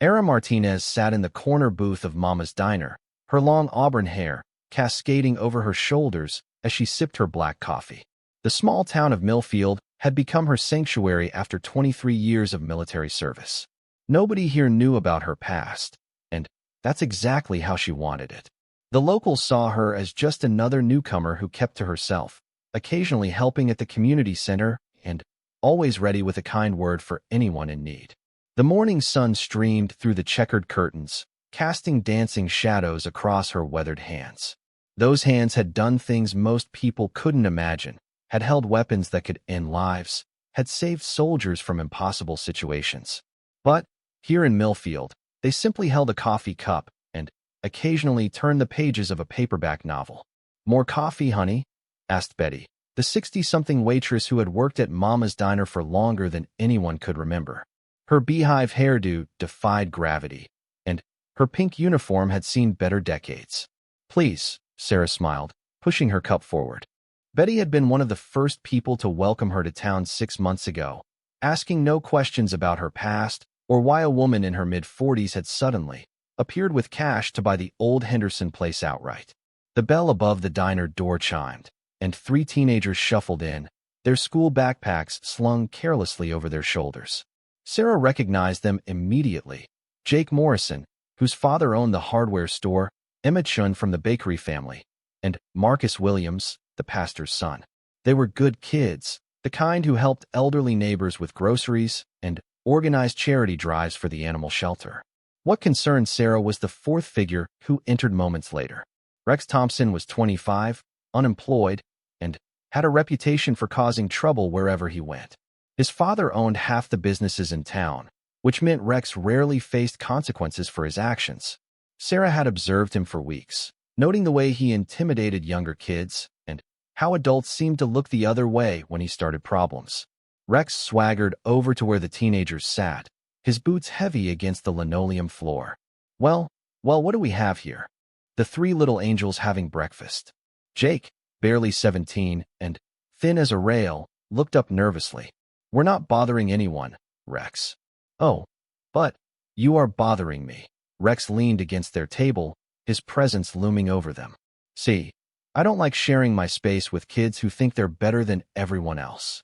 Era Martinez sat in the corner booth of Mama's Diner, her long auburn hair cascading over her shoulders as she sipped her black coffee. The small town of Millfield had become her sanctuary after 23 years of military service. Nobody here knew about her past, and that's exactly how she wanted it. The locals saw her as just another newcomer who kept to herself, occasionally helping at the community center and always ready with a kind word for anyone in need. The morning sun streamed through the checkered curtains, casting dancing shadows across her weathered hands. Those hands had done things most people couldn't imagine, had held weapons that could end lives, had saved soldiers from impossible situations. But here in Millfield, they simply held a coffee cup and occasionally turned the pages of a paperback novel. "More coffee, honey?" asked Betty, the 60-something waitress who had worked at Mama's Diner for longer than anyone could remember. Her beehive hairdo defied gravity, and her pink uniform had seen better decades. "Please," Sarah smiled, pushing her cup forward. Betty had been one of the first people to welcome her to town 6 months ago, asking no questions about her past or why a woman in her mid-40s had suddenly appeared with cash to buy the old Henderson place outright. The bell above the diner door chimed, and 3 teenagers shuffled in, their school backpacks slung carelessly over their shoulders. Sarah recognized them immediately. Jake Morrison, whose father owned the hardware store, Emma Chun from the bakery family, and Marcus Williams, the pastor's son. They were good kids, the kind who helped elderly neighbors with groceries and organized charity drives for the animal shelter. What concerned Sarah was the fourth figure who entered moments later. Rex Thompson was 25, unemployed, and had a reputation for causing trouble wherever he went. His father owned half the businesses in town, which meant Rex rarely faced consequences for his actions. Sarah had observed him for weeks, noting the way he intimidated younger kids and how adults seemed to look the other way when he started problems. Rex swaggered over to where the teenagers sat, his boots heavy against the linoleum floor. Well, what do we have here?" The 3 little angels having breakfast. Jake, barely 17 and thin as a rail, looked up nervously. "We're not bothering anyone, Rex." "Oh, but you are bothering me." Rex leaned against their table, his presence looming over them. "See, I don't like sharing my space with kids who think they're better than everyone else."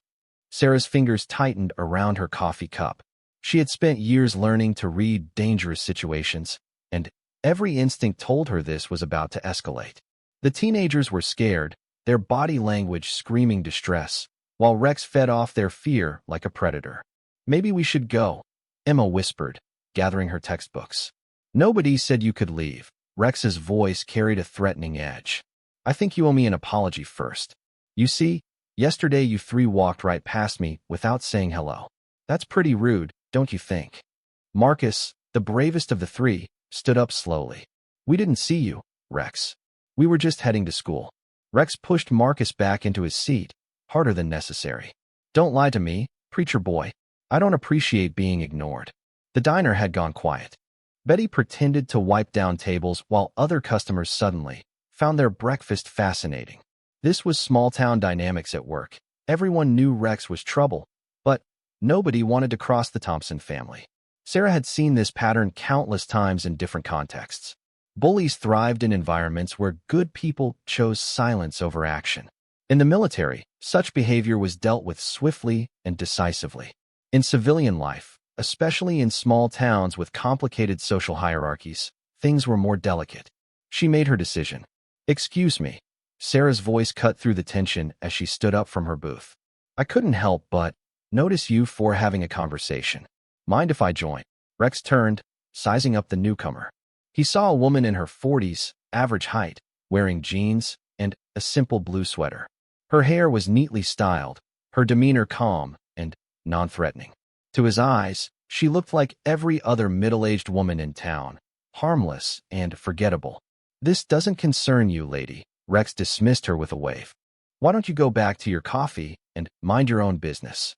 Sarah's fingers tightened around her coffee cup. She had spent years learning to read dangerous situations, and every instinct told her this was about to escalate. The teenagers were scared, their body language screaming distress, while Rex fed off their fear like a predator. "Maybe we should go," Emma whispered, gathering her textbooks. "Nobody said you could leave." Rex's voice carried a threatening edge. "I think you owe me an apology first. You see, yesterday you 3 walked right past me without saying hello. That's pretty rude, don't you think?" Marcus, the bravest of the 3, stood up slowly. "We didn't see you, Rex. We were just heading to school." Rex pushed Marcus back into his seat, harder than necessary. "Don't lie to me, preacher boy. I don't appreciate being ignored." The diner had gone quiet. Betty pretended to wipe down tables while other customers suddenly found their breakfast fascinating. This was small-town dynamics at work. Everyone knew Rex was trouble, but nobody wanted to cross the Thompson family. Sarah had seen this pattern countless times in different contexts. Bullies thrived in environments where good people chose silence over action. In the military, such behavior was dealt with swiftly and decisively. In civilian life, especially in small towns with complicated social hierarchies, things were more delicate. She made her decision. "Excuse me." Sarah's voice cut through the tension as she stood up from her booth. "I couldn't help but notice you 4 having a conversation. Mind if I join?" Rex turned, sizing up the newcomer. He saw a woman in her 40s, average height, wearing jeans and a simple blue sweater. Her hair was neatly styled, her demeanor calm and non-threatening. To his eyes, she looked like every other middle-aged woman in town, harmless and forgettable. "This doesn't concern you, lady," Rex dismissed her with a wave. "Why don't you go back to your coffee and mind your own business?"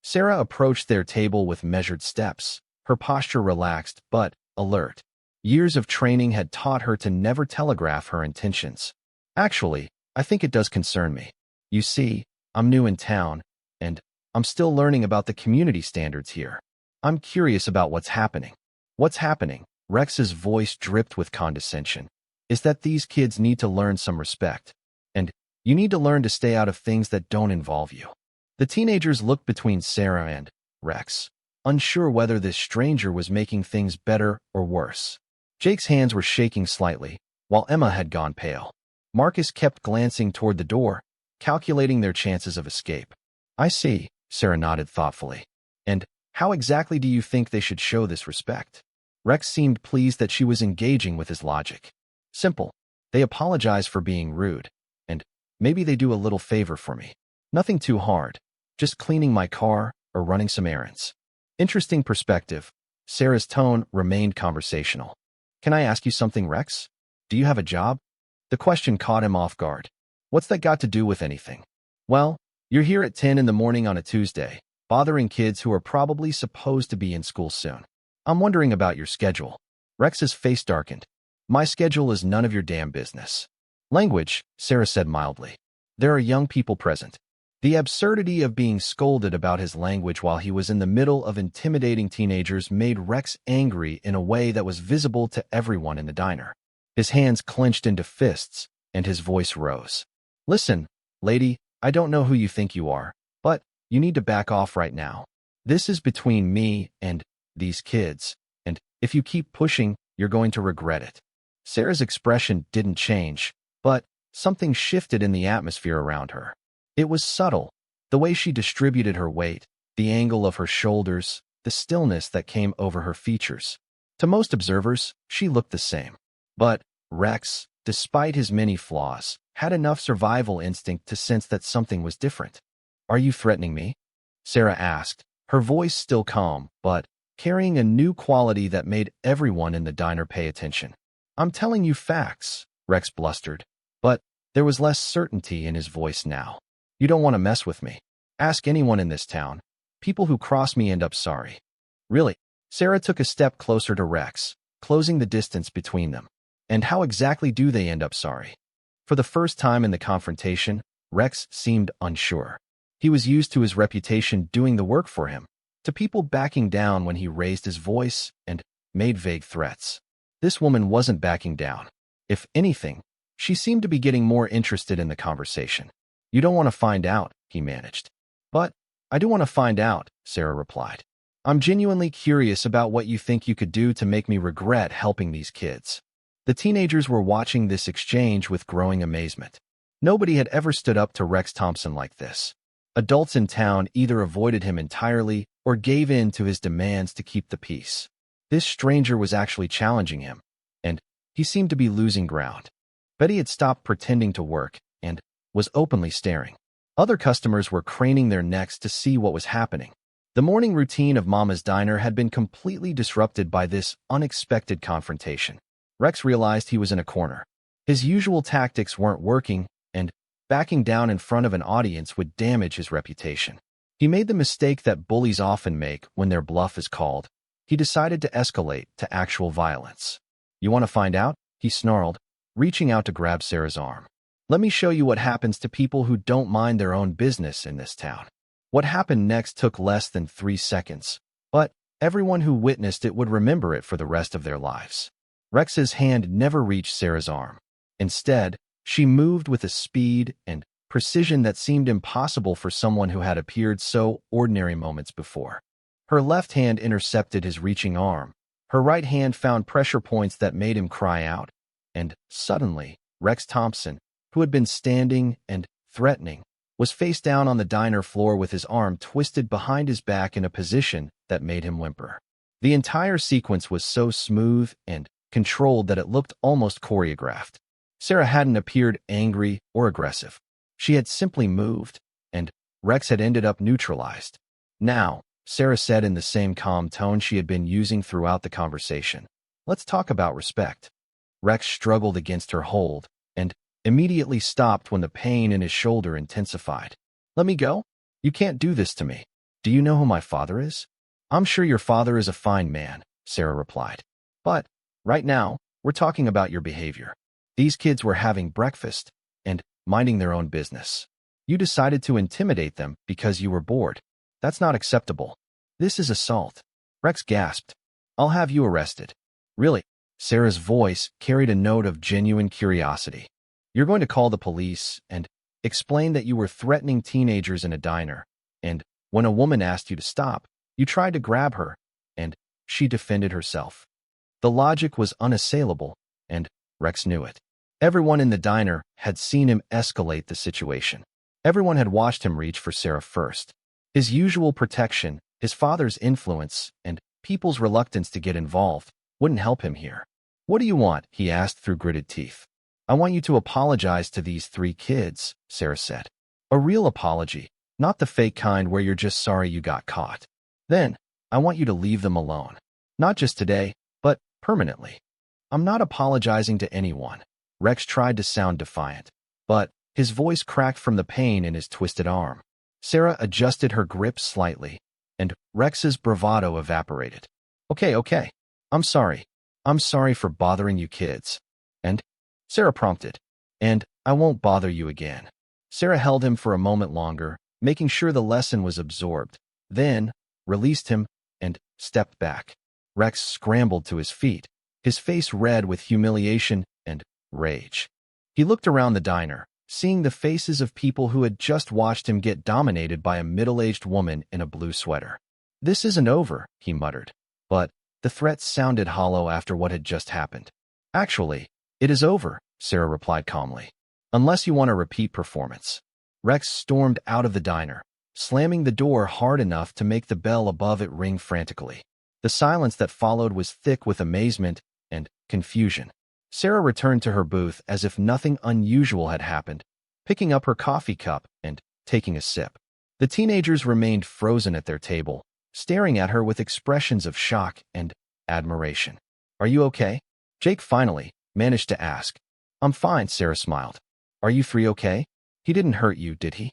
Sarah approached their table with measured steps, her posture relaxed but alert. Years of training had taught her to never telegraph her intentions. "Actually, I think it does concern me. You see, I'm new in town, and I'm still learning about the community standards here. I'm curious about what's happening." What's happening? Rex's voice dripped with condescension. Is that these kids need to learn some respect. And you need to learn to stay out of things that don't involve you. The teenagers looked between Sarah and Rex, unsure whether this stranger was making things better or worse. Jake's hands were shaking slightly, while Emma had gone pale. Marcus kept glancing toward the door, calculating their chances of escape. I see, Sarah nodded thoughtfully. And how exactly do you think they should show this respect? Rex seemed pleased that she was engaging with his logic. Simple. They apologize for being rude. And maybe they do a little favor for me. Nothing too hard. Just cleaning my car or running some errands. Interesting perspective. Sarah's tone remained conversational. Can I ask you something, Rex? Do you have a job? The question caught him off guard. What's that got to do with anything? Well, you're here at 10 in the morning on a Tuesday, bothering kids who are probably supposed to be in school soon. I'm wondering about your schedule. Rex's face darkened. My schedule is none of your damn business. Language, Sarah said mildly. There are young people present. The absurdity of being scolded about his language while he was in the middle of intimidating teenagers made Rex angry in a way that was visible to everyone in the diner. His hands clenched into fists, and his voice rose. Listen, lady, I don't know who you think you are, but you need to back off right now. This is between me and these kids, and if you keep pushing, you're going to regret it. Sarah's expression didn't change, but something shifted in the atmosphere around her. It was subtle, the way she distributed her weight, the angle of her shoulders, the stillness that came over her features. To most observers, she looked the same. But Rex, despite his many flaws, had enough survival instinct to sense that something was different. Are you threatening me? Sarah asked, her voice still calm, but carrying a new quality that made everyone in the diner pay attention. I'm telling you facts, Rex blustered, but there was less certainty in his voice now. You don't want to mess with me. Ask anyone in this town. People who cross me end up sorry. Really? Sarah took a step closer to Rex, closing the distance between them. And how exactly do they end up sorry? For the first time in the confrontation, Rex seemed unsure. He was used to his reputation doing the work for him, to people backing down when he raised his voice and made vague threats. This woman wasn't backing down. If anything, she seemed to be getting more interested in the conversation. You don't want to find out, he managed. But I do want to find out, Sarah replied. I'm genuinely curious about what you think you could do to make me regret helping these kids. The teenagers were watching this exchange with growing amazement. Nobody had ever stood up to Rex Thompson like this. Adults in town either avoided him entirely or gave in to his demands to keep the peace. This stranger was actually challenging him, and he seemed to be losing ground. Betty had stopped pretending to work and was openly staring. Other customers were craning their necks to see what was happening. The morning routine of Mama's Diner had been completely disrupted by this unexpected confrontation. Rex realized he was in a corner. His usual tactics weren't working, and backing down in front of an audience would damage his reputation. He made the mistake that bullies often make when their bluff is called. He decided to escalate to actual violence. You want to find out? He snarled, reaching out to grab Sarah's arm. Let me show you what happens to people who don't mind their own business in this town. What happened next took less than 3 seconds, but everyone who witnessed it would remember it for the rest of their lives. Rex's hand never reached Sarah's arm. Instead, she moved with a speed and precision that seemed impossible for someone who had appeared so ordinary moments before. Her left hand intercepted his reaching arm. Her right hand found pressure points that made him cry out. And suddenly, Rex Thompson, who had been standing and threatening, was face down on the diner floor with his arm twisted behind his back in a position that made him whimper. The entire sequence was so smooth and controlled that it looked almost choreographed. Sarah hadn't appeared angry or aggressive. She had simply moved, and Rex had ended up neutralized. Now, Sarah said in the same calm tone she had been using throughout the conversation, let's talk about respect. Rex struggled against her hold, and immediately stopped when the pain in his shoulder intensified. Let me go? You can't do this to me. Do you know who my father is? I'm sure your father is a fine man, Sarah replied. But right now, we're talking about your behavior. These kids were having breakfast and minding their own business. You decided to intimidate them because you were bored. That's not acceptable. This is assault. Rex gasped. I'll have you arrested. Really? Sarah's voice carried a note of genuine curiosity. You're going to call the police and explain that you were threatening teenagers in a diner, and when a woman asked you to stop, you tried to grab her, and she defended herself. The logic was unassailable, and Rex knew it. Everyone in the diner had seen him escalate the situation. Everyone had watched him reach for Sarah first. His usual protection, his father's influence, and people's reluctance to get involved wouldn't help him here. What do you want? He asked through gritted teeth. I want you to apologize to these 3 kids, Sarah said. A real apology, not the fake kind where you're just sorry you got caught. Then, I want you to leave them alone. Not just today, but permanently. I'm not apologizing to anyone. Rex tried to sound defiant, but his voice cracked from the pain in his twisted arm. Sarah adjusted her grip slightly, and Rex's bravado evaporated. Okay. I'm sorry. I'm sorry for bothering you kids. And Sarah prompted, and I won't bother you again. Sarah held him for a moment longer, making sure the lesson was absorbed, then released him and stepped back. Rex scrambled to his feet, his face red with humiliation and rage. He looked around the diner, seeing the faces of people who had just watched him get dominated by a middle-aged woman in a blue sweater. This isn't over, he muttered, but the threat sounded hollow after what had just happened. Actually, it is over, Sarah replied calmly. Unless you want a repeat performance. Rex stormed out of the diner, slamming the door hard enough to make the bell above it ring frantically. The silence that followed was thick with amazement and confusion. Sarah returned to her booth as if nothing unusual had happened, picking up her coffee cup and taking a sip. The teenagers remained frozen at their table, staring at her with expressions of shock and admiration. Are you okay? Jake finally managed to ask. I'm fine, Sarah smiled. Are you 3 okay? He didn't hurt you, did he?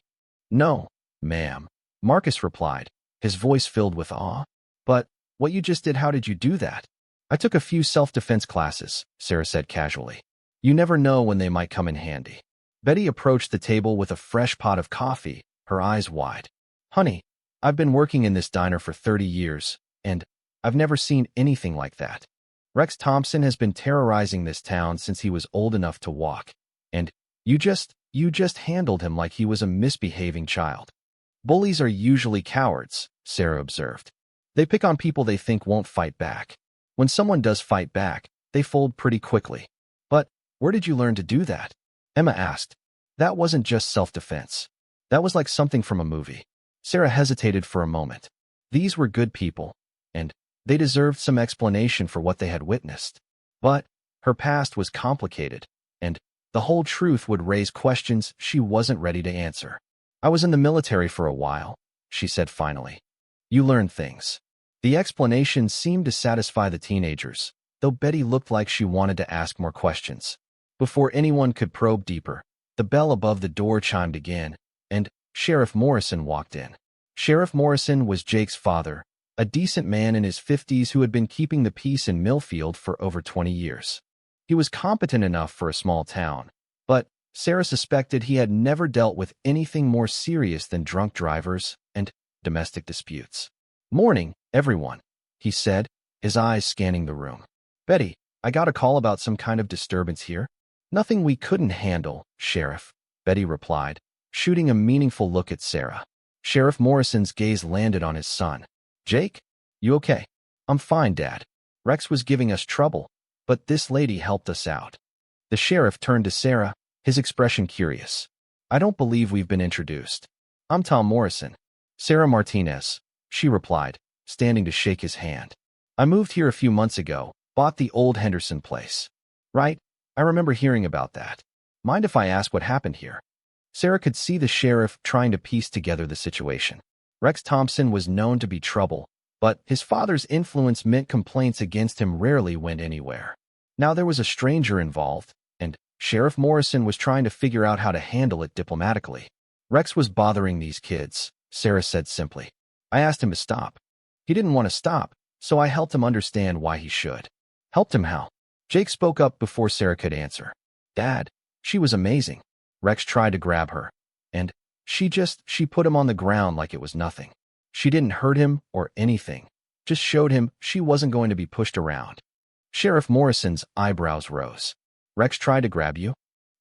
No, ma'am, Marcus replied, his voice filled with awe. But what you just did, how did you do that? I took a few self-defense classes, Sarah said casually. You never know when they might come in handy. Betty approached the table with a fresh pot of coffee, her eyes wide. Honey, I've been working in this diner for 30 years, and I've never seen anything like that. Rex Thompson has been terrorizing this town since he was old enough to walk, and you just handled him like he was a misbehaving child. Bullies are usually cowards, Sarah observed. They pick on people they think won't fight back. When someone does fight back, they fold pretty quickly. But where did you learn to do that? Emma asked. That wasn't just self-defense. That was like something from a movie. Sarah hesitated for a moment. These were good people, and they deserved some explanation for what they had witnessed. But her past was complicated, and the whole truth would raise questions she wasn't ready to answer. I was in the military for a while, she said finally. You learned things. The explanation seemed to satisfy the teenagers, though Betty looked like she wanted to ask more questions. Before anyone could probe deeper, the bell above the door chimed again, and Sheriff Morrison walked in. Sheriff Morrison was Jake's father, a decent man in his 50s who had been keeping the peace in Millfield for over 20 years. He was competent enough for a small town, but Sarah suspected he had never dealt with anything more serious than drunk drivers and domestic disputes. Morning, everyone, he said, his eyes scanning the room. Betty, I got a call about some kind of disturbance here. Nothing we couldn't handle, Sheriff, Betty replied, shooting a meaningful look at Sarah. Sheriff Morrison's gaze landed on his son. Jake, you okay? I'm fine, Dad. Rex was giving us trouble, but this lady helped us out. The sheriff turned to Sarah, his expression curious. I don't believe we've been introduced. I'm Tom Morrison. Sarah Martinez, she replied, standing to shake his hand. I moved here a few months ago, bought the old Henderson place. Right? I remember hearing about that. Mind if I ask what happened here? Sarah could see the sheriff trying to piece together the situation. Rex Thompson was known to be trouble, but his father's influence meant complaints against him rarely went anywhere. Now there was a stranger involved, and Sheriff Morrison was trying to figure out how to handle it diplomatically. Rex was bothering these kids, Sarah said simply. I asked him to stop. He didn't want to stop, so I helped him understand why he should. Helped him how? Jake spoke up before Sarah could answer. Dad, she was amazing. Rex tried to grab her, and she put him on the ground like it was nothing. She didn't hurt him or anything. just showed him she wasn't going to be pushed around. Sheriff Morrison's eyebrows rose. Rex tried to grab you?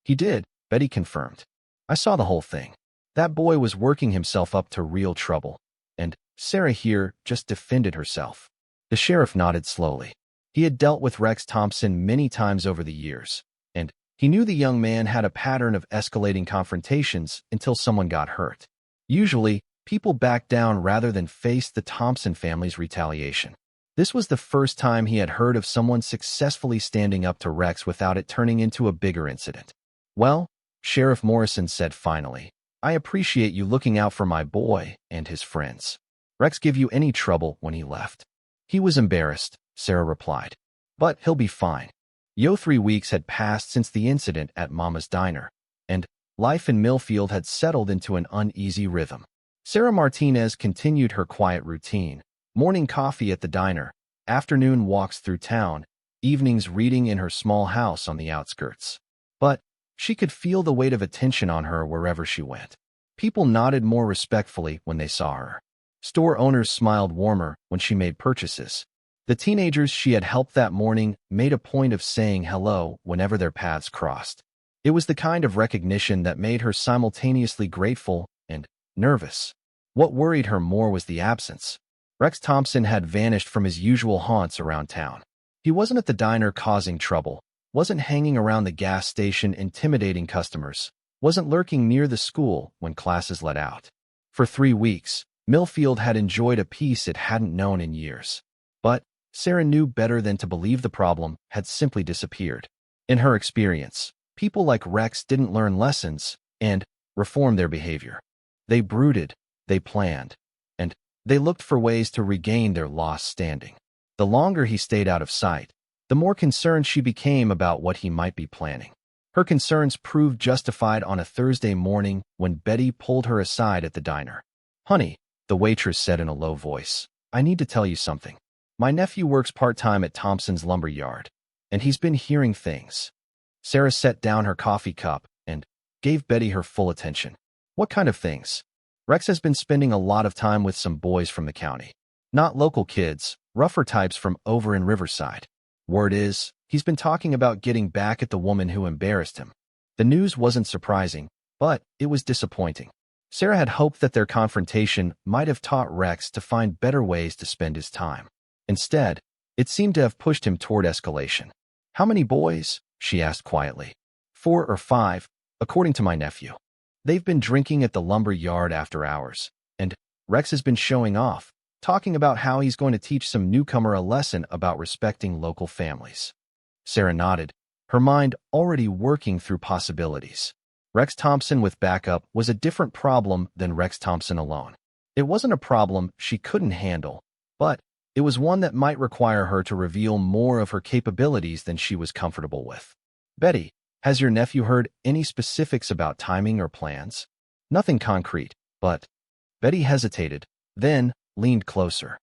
He did, Betty confirmed. I saw the whole thing. That boy was working himself up to real trouble, and Sarah here just defended herself. The sheriff nodded slowly. He had dealt with Rex Thompson many times over the years, and he knew the young man had a pattern of escalating confrontations until someone got hurt. Usually, people backed down rather than face the Thompson family's retaliation. This was the first time he had heard of someone successfully standing up to Rex without it turning into a bigger incident. Well, Sheriff Morrison said finally, I appreciate you looking out for my boy and his friends. Rex give you any trouble when he left? He was embarrassed, Sarah replied. But he'll be fine. 3 weeks had passed since the incident at Mama's Diner, and life in Millfield had settled into an uneasy rhythm. Sarah Martinez continued her quiet routine, morning coffee at the diner, afternoon walks through town, evenings reading in her small house on the outskirts. But she could feel the weight of attention on her wherever she went. People nodded more respectfully when they saw her. Store owners smiled warmer when she made purchases. The teenagers she had helped that morning made a point of saying hello whenever their paths crossed. It was the kind of recognition that made her simultaneously grateful and nervous. What worried her more was the absence. Rex Thompson had vanished from his usual haunts around town. He wasn't at the diner causing trouble, wasn't hanging around the gas station intimidating customers, wasn't lurking near the school when classes let out. For 3 weeks, Millfield had enjoyed a peace it hadn't known in years. But Sarah knew better than to believe the problem had simply disappeared. In her experience, people like Rex didn't learn lessons and reform their behavior. They brooded, they planned, and they looked for ways to regain their lost standing. The longer he stayed out of sight, the more concerned she became about what he might be planning. Her concerns proved justified on a Thursday morning when Betty pulled her aside at the diner. Honey, the waitress said in a low voice, I need to tell you something. My nephew works part-time at Thompson's lumber yard, and he's been hearing things. Sarah set down her coffee cup and gave Betty her full attention. What kind of things? Rex has been spending a lot of time with some boys from the county. Not local kids, rougher types from over in Riverside. Word is, he's been talking about getting back at the woman who embarrassed him. The news wasn't surprising, but it was disappointing. Sarah had hoped that their confrontation might have taught Rex to find better ways to spend his time. Instead, it seemed to have pushed him toward escalation. How many boys? She asked quietly. 4 or 5, according to my nephew. They've been drinking at the lumber yard after hours, and Rex has been showing off, talking about how he's going to teach some newcomer a lesson about respecting local families. Sarah nodded, her mind already working through possibilities. Rex Thompson with backup was a different problem than Rex Thompson alone. It wasn't a problem she couldn't handle, but it was one that might require her to reveal more of her capabilities than she was comfortable with. Betty, has your nephew heard any specifics about timing or plans? Nothing concrete, but Betty hesitated, then leaned closer.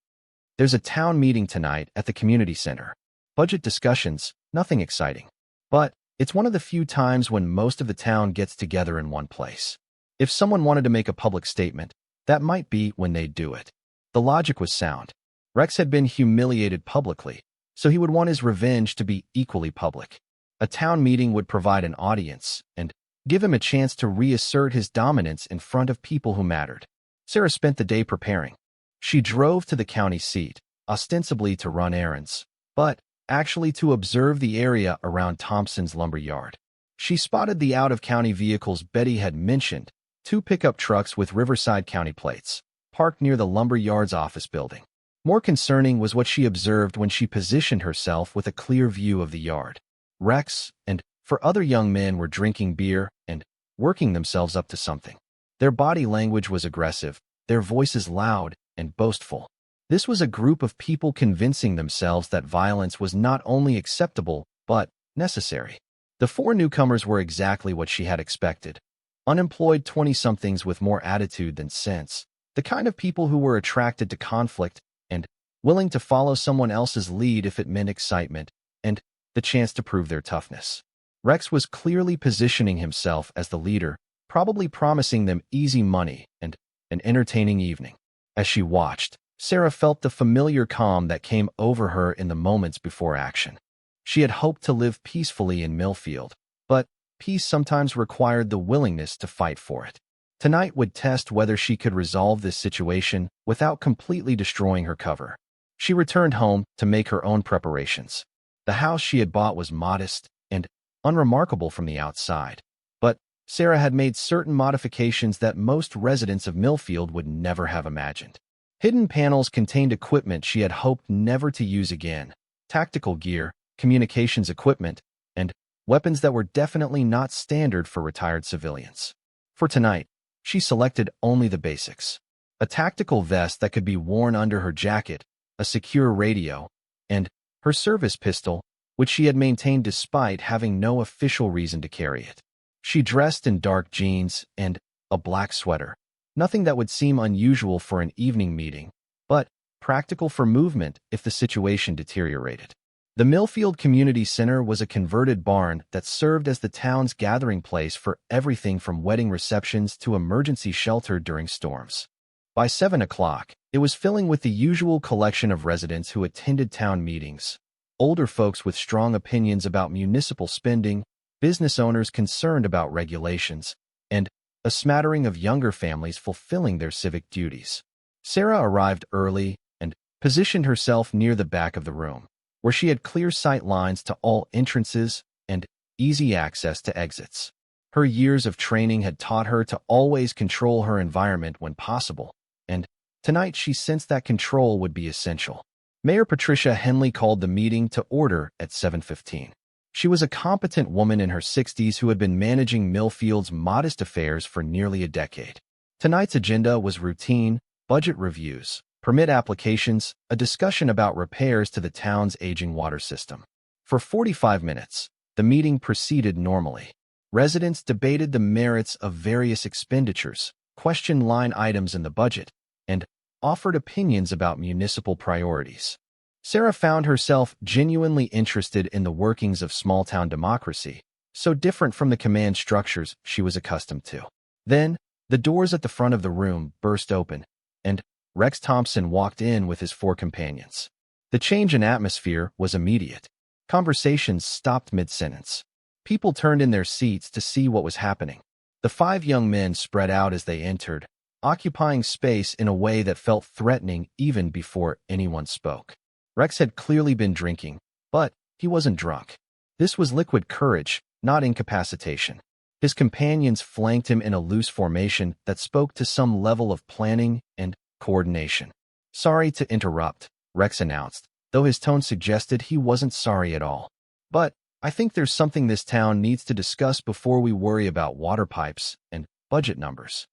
There's a town meeting tonight at the community center. Budget discussions, nothing exciting. But it's one of the few times when most of the town gets together in one place. If someone wanted to make a public statement, that might be when they'd do it. The logic was sound. Rex had been humiliated publicly, so he would want his revenge to be equally public. A town meeting would provide an audience and give him a chance to reassert his dominance in front of people who mattered. Sarah spent the day preparing. She drove to the county seat, ostensibly to run errands, but actually to observe the area around Thompson's lumber yard. She spotted the out-of-county vehicles Betty had mentioned, 2 pickup trucks with Riverside County plates, parked near the lumber yard's office building. More concerning was what she observed when she positioned herself with a clear view of the yard. Rex and 4 other young men were drinking beer and working themselves up to something. Their body language was aggressive, their voices loud and boastful. This was a group of people convincing themselves that violence was not only acceptable, but necessary. The 4 newcomers were exactly what she had expected. Unemployed 20-somethings with more attitude than sense, the kind of people who were attracted to conflict and willing to follow someone else's lead if it meant excitement and the chance to prove their toughness. Rex was clearly positioning himself as the leader, probably promising them easy money and an entertaining evening. As she watched, Sarah felt the familiar calm that came over her in the moments before action. She had hoped to live peacefully in Millfield, but peace sometimes required the willingness to fight for it. Tonight would test whether she could resolve this situation without completely destroying her cover. She returned home to make her own preparations. The house she had bought was modest and unremarkable from the outside, but Sarah had made certain modifications that most residents of Millfield would never have imagined. Hidden panels contained equipment she had hoped never to use again: tactical gear, communications equipment, and weapons that were definitely not standard for retired civilians. For tonight, she selected only the basics: a tactical vest that could be worn under her jacket, a secure radio, and her service pistol, which she had maintained despite having no official reason to carry it. She dressed in dark jeans and a black sweater, nothing that would seem unusual for an evening meeting, but practical for movement if the situation deteriorated. The Millfield Community Center was a converted barn that served as the town's gathering place for everything from wedding receptions to emergency shelter during storms. By 7 o'clock, it was filling with the usual collection of residents who attended town meetings: older folks with strong opinions about municipal spending, business owners concerned about regulations, and a smattering of younger families fulfilling their civic duties. Sarah arrived early and positioned herself near the back of the room, where she had clear sight lines to all entrances and easy access to exits. Her years of training had taught her to always control her environment when possible, and tonight she sensed that control would be essential. Mayor Patricia Henley called the meeting to order at 7:15. She was a competent woman in her 60s who had been managing Millfield's modest affairs for nearly a decade. Tonight's agenda was routine, budget reviews, permit applications, a discussion about repairs to the town's aging water system. For 45 minutes, the meeting proceeded normally. Residents debated the merits of various expenditures, questioned line items in the budget, and offered opinions about municipal priorities. Sarah found herself genuinely interested in the workings of small-town democracy, so different from the command structures she was accustomed to. Then, the doors at the front of the room burst open, and Rex Thompson walked in with his 4 companions. The change in atmosphere was immediate. Conversations stopped mid-sentence. People turned in their seats to see what was happening. The 5 young men spread out as they entered, occupying space in a way that felt threatening even before anyone spoke. Rex had clearly been drinking, but he wasn't drunk. This was liquid courage, not incapacitation. His companions flanked him in a loose formation that spoke to some level of planning and coordination. "Sorry to interrupt," Rex announced, though his tone suggested he wasn't sorry at all. "But I think there's something this town needs to discuss before we worry about water pipes and budget numbers."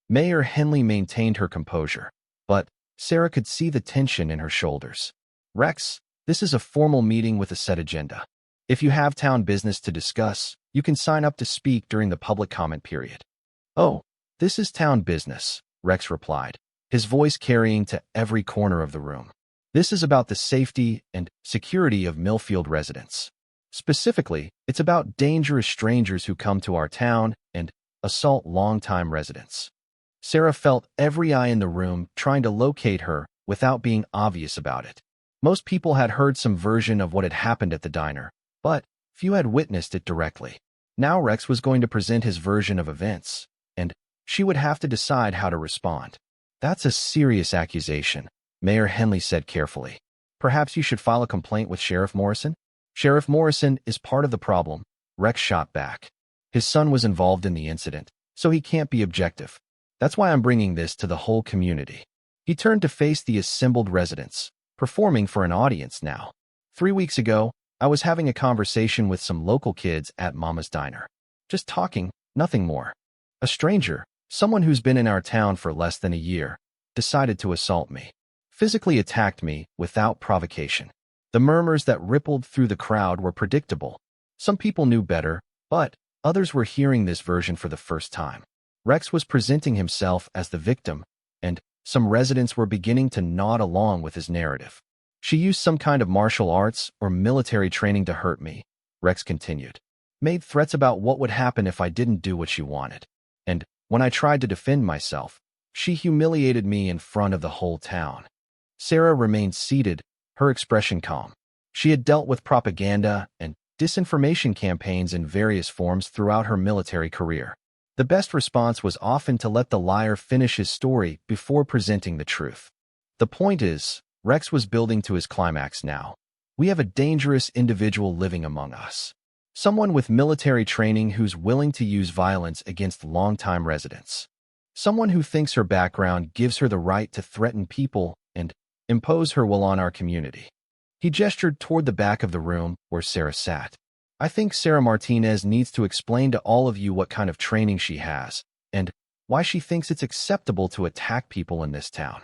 Mayor Henley maintained her composure, but Sarah could see the tension in her shoulders. "Rex, this is a formal meeting with a set agenda. If you have town business to discuss, you can sign up to speak during the public comment period." "Oh, this is town business," Rex replied, his voice carrying to every corner of the room. "This is about the safety and security of Millfield residents. Specifically, it's about dangerous strangers who come to our town and assault longtime residents." Sarah felt every eye in the room trying to locate her without being obvious about it. Most people had heard some version of what had happened at the diner, but few had witnessed it directly. Now Rex was going to present his version of events, and she would have to decide how to respond. "That's a serious accusation," Mayor Henley said carefully. "Perhaps you should file a complaint with Sheriff Morrison?" "Sheriff Morrison is part of the problem," Rex shot back. "His son was involved in the incident, so he can't be objective. That's why I'm bringing this to the whole community." He turned to face the assembled residents, performing for an audience now. 3 weeks ago, I was having a conversation with some local kids at Mama's Diner. Just talking, nothing more. A stranger, someone who's been in our town for less than a year, decided to assault me. Physically attacked me without provocation. The murmurs that rippled through the crowd were predictable. Some people knew better, but others were hearing this version for the first time. Rex was presenting himself as the victim, and some residents were beginning to nod along with his narrative. "She used some kind of martial arts or military training to hurt me," Rex continued. "Made threats about what would happen if I didn't do what she wanted. And when I tried to defend myself, she humiliated me in front of the whole town." Sarah remained seated, her expression calm. She had dealt with propaganda and disinformation campaigns in various forms throughout her military career. The best response was often to let the liar finish his story before presenting the truth. The point is, Rex was building to his climax now. We have a dangerous individual living among us. Someone with military training who's willing to use violence against longtime residents. Someone who thinks her background gives her the right to threaten people and impose her will on our community. He gestured toward the back of the room where Sarah sat. I think Sarah Martinez needs to explain to all of you what kind of training she has and why she thinks it's acceptable to attack people in this town.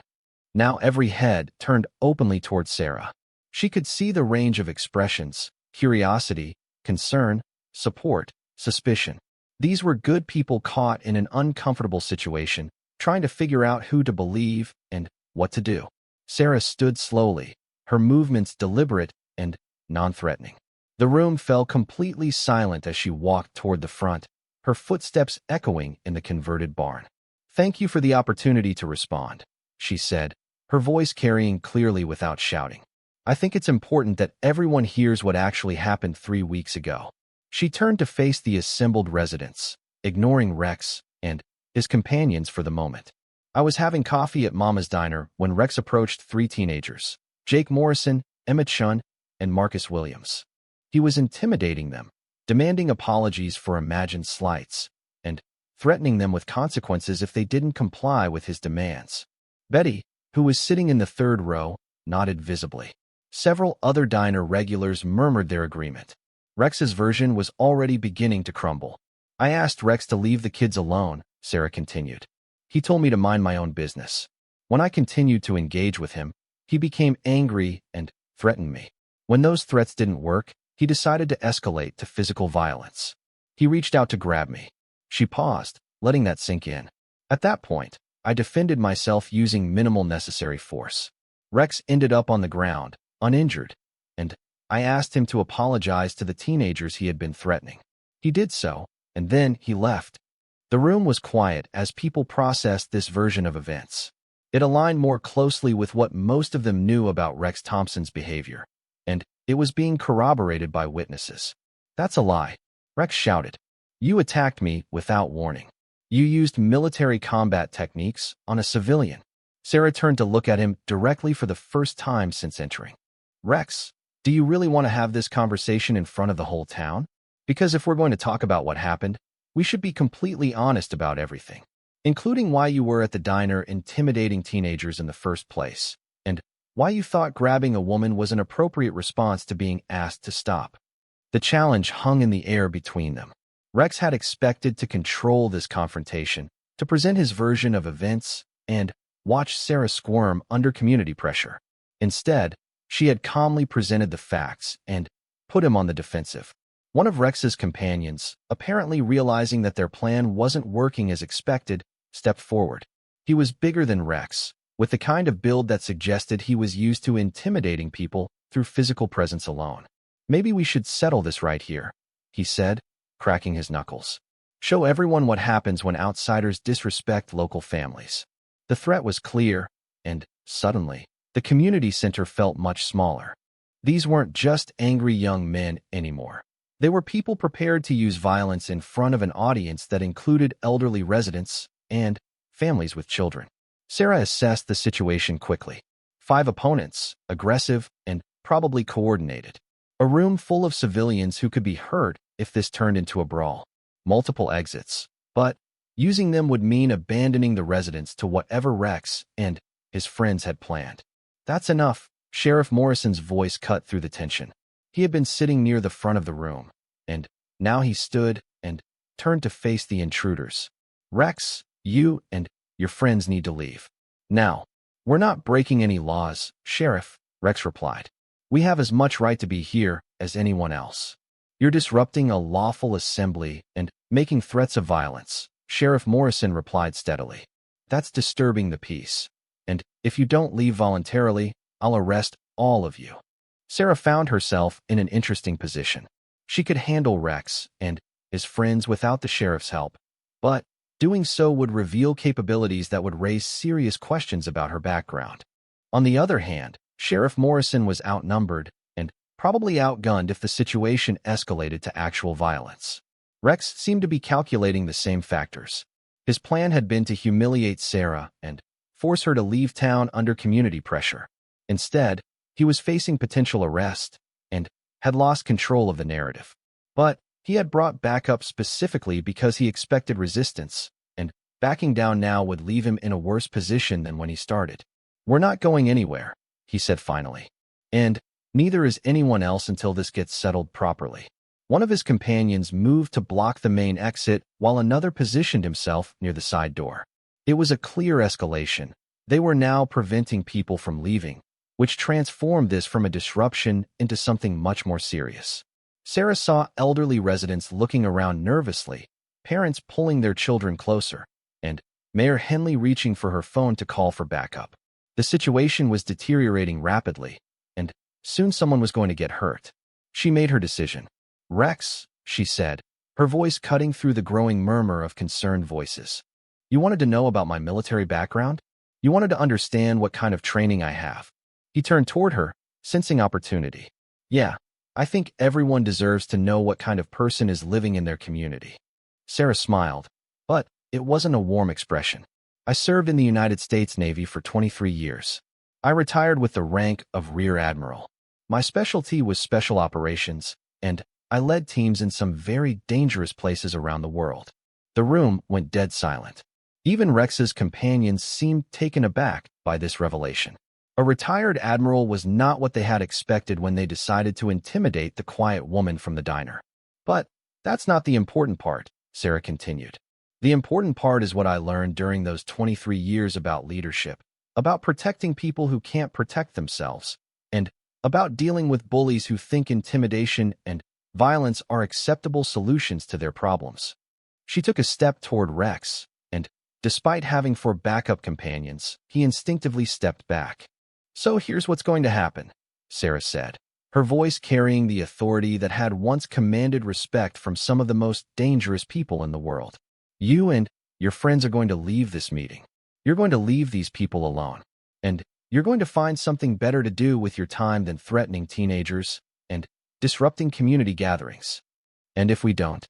Now every head turned openly toward Sarah. She could see the range of expressions: curiosity, concern, support, suspicion. These were good people caught in an uncomfortable situation, trying to figure out who to believe and what to do. Sarah stood slowly, her movements deliberate and non-threatening. The room fell completely silent as she walked toward the front, her footsteps echoing in the converted barn. "Thank you for the opportunity to respond," she said, her voice carrying clearly without shouting. "I think it's important that everyone hears what actually happened 3 weeks ago." She turned to face the assembled residents, ignoring Rex and his companions for the moment. "I was having coffee at Mama's Diner when Rex approached 3 teenagers, Jake Morrison, Emma Chun, and Marcus Williams. He was intimidating them, demanding apologies for imagined slights, and threatening them with consequences if they didn't comply with his demands." Betty, who was sitting in the 3rd row, nodded visibly. Several other diner regulars murmured their agreement. Rex's version was already beginning to crumble. "I asked Rex to leave the kids alone," Sarah continued. "He told me to mind my own business. When I continued to engage with him, he became angry and threatened me. When those threats didn't work, he decided to escalate to physical violence. He reached out to grab me." She paused, letting that sink in. "At that point, I defended myself using minimal necessary force. Rex ended up on the ground, uninjured, and I asked him to apologize to the teenagers he had been threatening. He did so, and then he left." The room was quiet as people processed this version of events. It aligned more closely with what most of them knew about Rex Thompson's behavior, and it was being corroborated by witnesses. "That's a lie," Rex shouted. "You attacked me without warning. You used military combat techniques on a civilian." Sarah turned to look at him directly for the first time since entering. "Rex, do you really want to have this conversation in front of the whole town? Because if we're going to talk about what happened, we should be completely honest about everything, including why you were at the diner intimidating teenagers in the first place, and why you thought grabbing a woman was an appropriate response to being asked to stop." The challenge hung in the air between them. Rex had expected to control this confrontation, to present his version of events, and watch Sarah squirm under community pressure. Instead, she had calmly presented the facts and put him on the defensive. One of Rex's companions, apparently realizing that their plan wasn't working as expected, stepped forward. He was bigger than Rex, with the kind of build that suggested he was used to intimidating people through physical presence alone. "Maybe we should settle this right here," he said, cracking his knuckles. "Show everyone what happens when outsiders disrespect local families." The threat was clear, and suddenly, the community center felt much smaller. These weren't just angry young men anymore. They were people prepared to use violence in front of an audience that included elderly residents and families with children. Sarah assessed the situation quickly. 5 opponents, aggressive and probably coordinated. A room full of civilians who could be hurt if this turned into a brawl. Multiple exits, but using them would mean abandoning the residents to whatever Rex and his friends had planned. "That's enough," Sheriff Morrison's voice cut through the tension. He had been sitting near the front of the room, and now he stood and turned to face the intruders. "Rex, you and your friends need to leave. Now." "We're not breaking any laws, Sheriff," Rex replied. "We have as much right to be here as anyone else." "You're disrupting a lawful assembly and making threats of violence," Sheriff Morrison replied steadily. "That's disturbing the peace. And if you don't leave voluntarily, I'll arrest all of you." Sarah found herself in an interesting position. She could handle Rex and his friends without the sheriff's help, but doing so would reveal capabilities that would raise serious questions about her background. On the other hand, Sheriff Morrison was outnumbered and probably outgunned if the situation escalated to actual violence. Rex seemed to be calculating the same factors. His plan had been to humiliate Sarah and force her to leave town under community pressure. Instead, he was facing potential arrest and had lost control of the narrative. But he had brought backup specifically because he expected resistance, and backing down now would leave him in a worse position than when he started. "We're not going anywhere," he said finally. "And neither is anyone else until this gets settled properly." One of his companions moved to block the main exit while another positioned himself near the side door. It was a clear escalation. They were now preventing people from leaving, which transformed this from a disruption into something much more serious. Sarah saw elderly residents looking around nervously, parents pulling their children closer, and Mayor Henley reaching for her phone to call for backup. The situation was deteriorating rapidly, and soon someone was going to get hurt. She made her decision. "Rex," she said, her voice cutting through the growing murmur of concerned voices. "You wanted to know about my military background? You wanted to understand what kind of training I have." He turned toward her, sensing opportunity. "Yeah, I think everyone deserves to know what kind of person is living in their community." Sarah smiled, but it wasn't a warm expression. "I served in the United States Navy for 23 years. I retired with the rank of Rear Admiral. My specialty was special operations, and I led teams in some very dangerous places around the world." The room went dead silent. Even Rex's companions seemed taken aback by this revelation. A retired admiral was not what they had expected when they decided to intimidate the quiet woman from the diner. "But that's not the important part," Sarah continued. "The important part is what I learned during those 23 years about leadership, about protecting people who can't protect themselves, and about dealing with bullies who think intimidation and violence are acceptable solutions to their problems." She took a step toward Rex, and despite having 4 backup companions, he instinctively stepped back. "So here's what's going to happen," Sarah said, her voice carrying the authority that had once commanded respect from some of the most dangerous people in the world. "You and your friends are going to leave this meeting. You're going to leave these people alone. And you're going to find something better to do with your time than threatening teenagers and disrupting community gatherings. And if we don't..."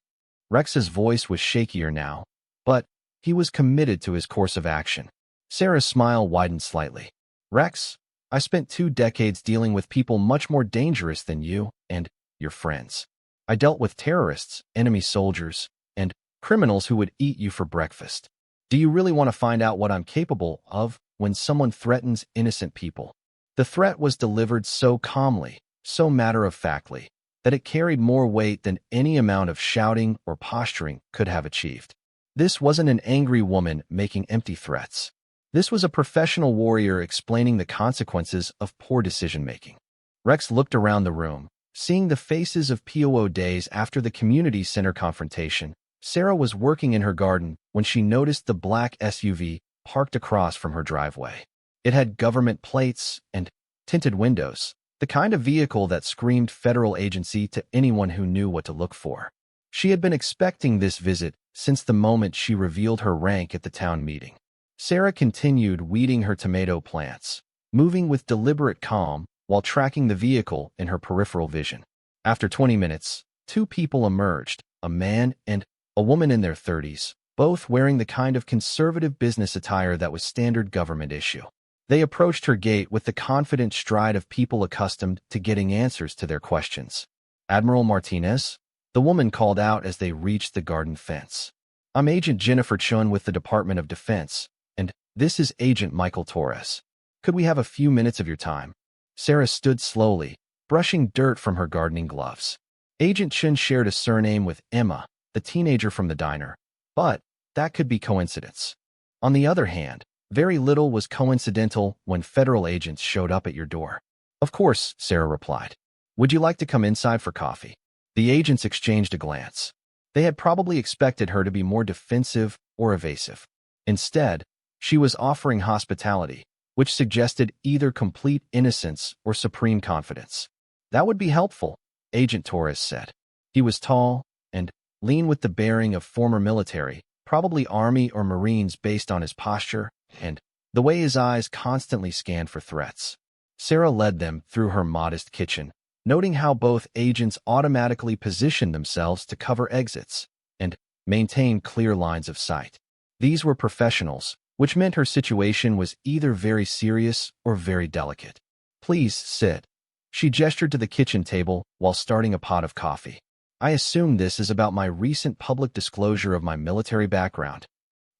Rex's voice was shakier now, but he was committed to his course of action. Sarah's smile widened slightly. "Rex, I spent 2 decades dealing with people much more dangerous than you and your friends. I dealt with terrorists, enemy soldiers, and criminals who would eat you for breakfast. Do you really want to find out what I'm capable of when someone threatens innocent people?" The threat was delivered so calmly, so matter-of-factly, that it carried more weight than any amount of shouting or posturing could have achieved. This wasn't an angry woman making empty threats. This was a professional warrior explaining the consequences of poor decision-making. Rex looked around the room, seeing the faces of POO days after the community center confrontation. Sarah was working in her garden when she noticed the black SUV parked across from her driveway. It had government plates and tinted windows, the kind of vehicle that screamed federal agency to anyone who knew what to look for. She had been expecting this visit since the moment she revealed her rank at the town meeting. Sarah continued weeding her tomato plants, moving with deliberate calm while tracking the vehicle in her peripheral vision. After 20 minutes, 2 people emerged, a man and a woman in their 30s, both wearing the kind of conservative business attire that was standard government issue. They approached her gate with the confident stride of people accustomed to getting answers to their questions. "Admiral Martinez?" the woman called out as they reached the garden fence. "I'm Agent Jennifer Chun with the Department of Defense, and this is Agent Michael Torres. Could we have a few minutes of your time?" Sarah stood slowly, brushing dirt from her gardening gloves. Agent Chun shared a surname with Emma, the teenager from the diner, but that could be coincidence. On the other hand, very little was coincidental when federal agents showed up at your door. "Of course," Sarah replied. "Would you like to come inside for coffee?" The agents exchanged a glance. They had probably expected her to be more defensive or evasive. Instead, she was offering hospitality, which suggested either complete innocence or supreme confidence. "That would be helpful," Agent Torres said. He was tall and lean with the bearing of former military, probably Army or Marines based on his posture and the way his eyes constantly scanned for threats. Sarah led them through her modest kitchen, noting how both agents automatically positioned themselves to cover exits and maintain clear lines of sight. These were professionals, which meant her situation was either very serious or very delicate. "Please sit." She gestured to the kitchen table while starting a pot of coffee. "I assume this is about my recent public disclosure of my military background."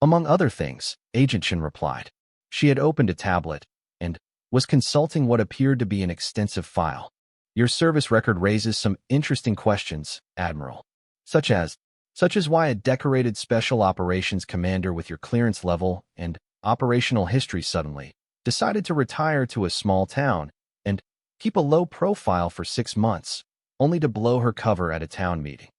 "Among other things," Agent Shin replied. She had opened a tablet and was consulting what appeared to be an extensive file. "Your service record raises some interesting questions, Admiral. Such as why a decorated Special Operations Commander with your clearance level and operational history suddenly decided to retire to a small town and keep a low profile for 6 months, only to blow her cover at a town meeting."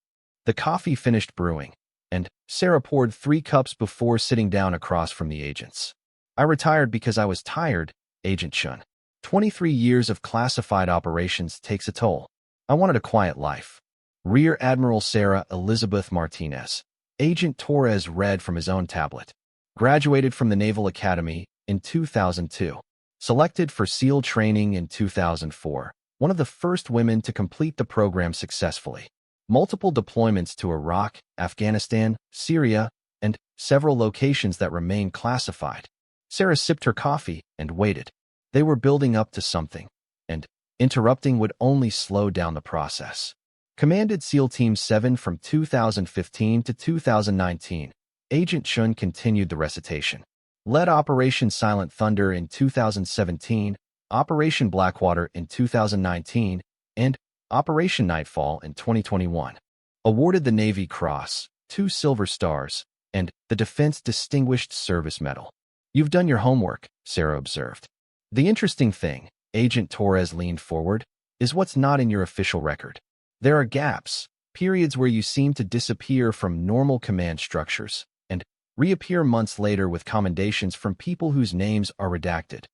The coffee finished brewing, and Sarah poured 3 cups before sitting down across from the agents. "I retired because I was tired, Agent Shun. 23 years of classified operations takes a toll. I wanted a quiet life." Rear Admiral Sarah Elizabeth Martinez, Agent Torres read from his own tablet. Graduated from the Naval Academy in 2002. Selected for SEAL training in 2004. One of the first women to complete the program successfully. Multiple deployments to Iraq, Afghanistan, Syria, and several locations that remain classified. Sarah sipped her coffee and waited. They were building up to something, and interrupting would only slow down the process. Commanded SEAL Team 7 from 2015 to 2019. Agent Shun continued the recitation. Led Operation Silent Thunder in 2017, Operation Blackwater in 2019, and Operation Nightfall in 2021. Awarded the Navy Cross, 2 Silver Stars, and the Defense Distinguished Service Medal. "You've done your homework," Sarah observed. "The interesting thing," Agent Torres leaned forward, "is what's not in your official record. There are gaps, periods where you seem to disappear from normal command structures and reappear months later with commendations from people whose names are redacted."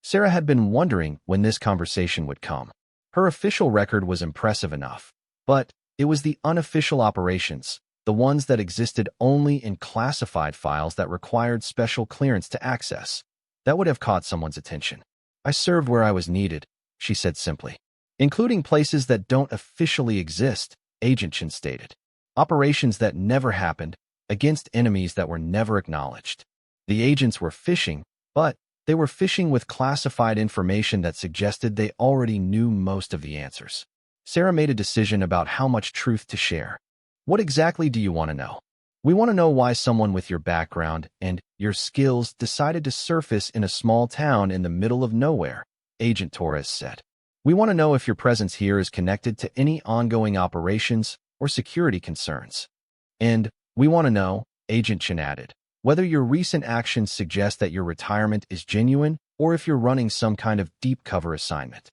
Sarah had been wondering when this conversation would come. Her official record was impressive enough, but it was the unofficial operations, the ones that existed only in classified files that required special clearance to access, that would have caught someone's attention. "I served where I was needed," she said simply. "Including places that don't officially exist," Agent Chin stated. "Operations that never happened, against enemies that were never acknowledged." The agents were fishing, but they were fishing with classified information that suggested they already knew most of the answers. Sarah made a decision about how much truth to share. "What exactly do you want to know?" "We want to know why someone with your background and your skills decided to surface in a small town in the middle of nowhere," Agent Torres said. "We want to know if your presence here is connected to any ongoing operations or security concerns. And we want to know," Agent Chin added, "whether your recent actions suggest that your retirement is genuine or if you're running some kind of deep cover assignment."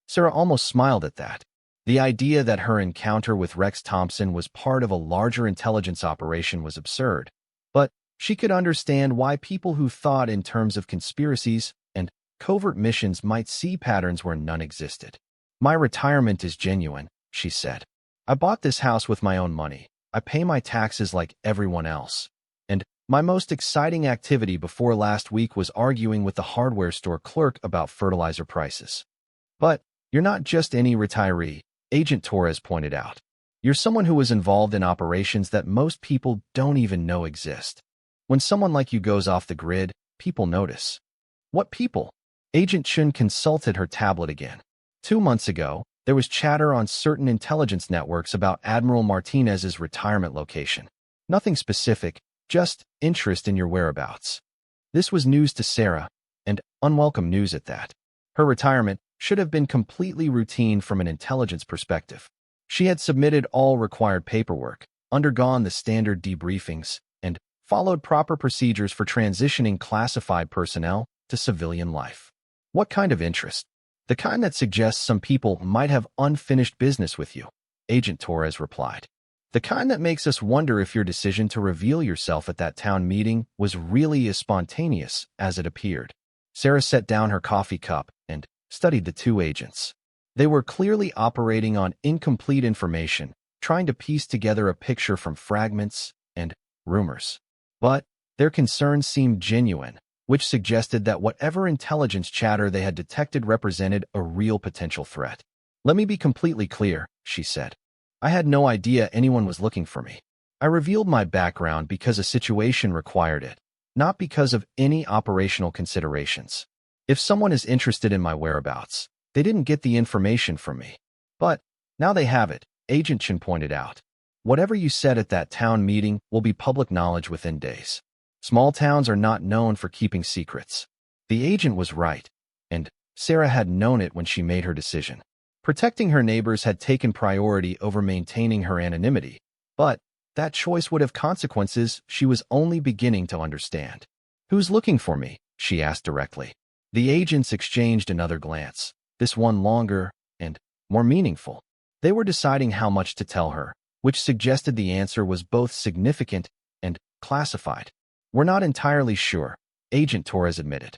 Sarah almost smiled at that. The idea that her encounter with Rex Thompson was part of a larger intelligence operation was absurd, but she could understand why people who thought in terms of conspiracies and covert missions might see patterns where none existed. "My retirement is genuine," she said. "I bought this house with my own money. I pay my taxes like everyone else. And my most exciting activity before last week was arguing with the hardware store clerk about fertilizer prices." "But you're not just any retiree," Agent Torres pointed out. "You're someone who was involved in operations that most people don't even know exist. When someone like you goes off the grid, people notice." "What people?" Agent Chun consulted her tablet again. 2 months ago, there was chatter on certain intelligence networks about Admiral Martinez's retirement location. Nothing specific, just interest in your whereabouts. This was news to Sarah, and unwelcome news at that. Her retirement should have been completely routine from an intelligence perspective. She had submitted all required paperwork, undergone the standard debriefings, and followed proper procedures for transitioning classified personnel to civilian life. "What kind of interest?" "The kind that suggests some people might have unfinished business with you," Agent Torres replied. "The kind that makes us wonder if your decision to reveal yourself at that town meeting was really as spontaneous as it appeared." Sarah set down her coffee cup and studied the 2 agents. They were clearly operating on incomplete information, trying to piece together a picture from fragments and rumors. But their concerns seemed genuine, which suggested that whatever intelligence chatter they had detected represented a real potential threat. "Let me be completely clear," she said. "I had no idea anyone was looking for me. I revealed my background because a situation required it, not because of any operational considerations. If someone is interested in my whereabouts, they didn't get the information from me. But now they have it," Agent Chen pointed out. "Whatever you said at that town meeting will be public knowledge within days. Small towns are not known for keeping secrets." The agent was right, and Sarah had known it when she made her decision. Protecting her neighbors had taken priority over maintaining her anonymity, but that choice would have consequences she was only beginning to understand. "Who's looking for me?" she asked directly. The agents exchanged another glance, this one longer and more meaningful. They were deciding how much to tell her, which suggested the answer was both significant and classified. "We're not entirely sure," Agent Torres admitted.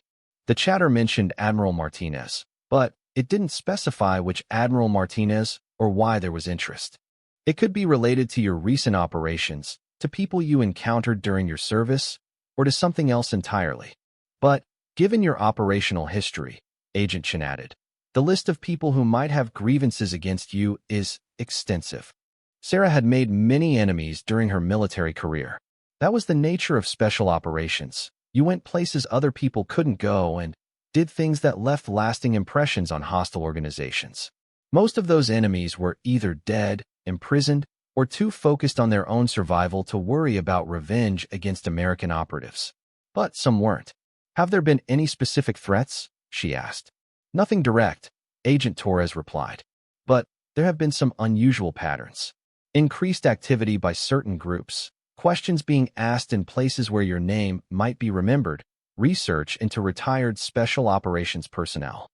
The chatter mentioned Admiral Martinez, but it didn't specify which Admiral Martinez or why there was interest. "It could be related to your recent operations, to people you encountered during your service, or to something else entirely. But given your operational history," Agent Chen added, "the list of people who might have grievances against you is extensive." Sarah had made many enemies during her military career. That was the nature of special operations. You went places other people couldn't go and did things that left lasting impressions on hostile organizations. Most of those enemies were either dead, imprisoned, or too focused on their own survival to worry about revenge against American operatives. But some weren't. "Have there been any specific threats?" she asked. "Nothing direct," Agent Torres replied. "But there have been some unusual patterns. Increased activity by certain groups, questions being asked in places where your name might be remembered, research into retired special operations personnel."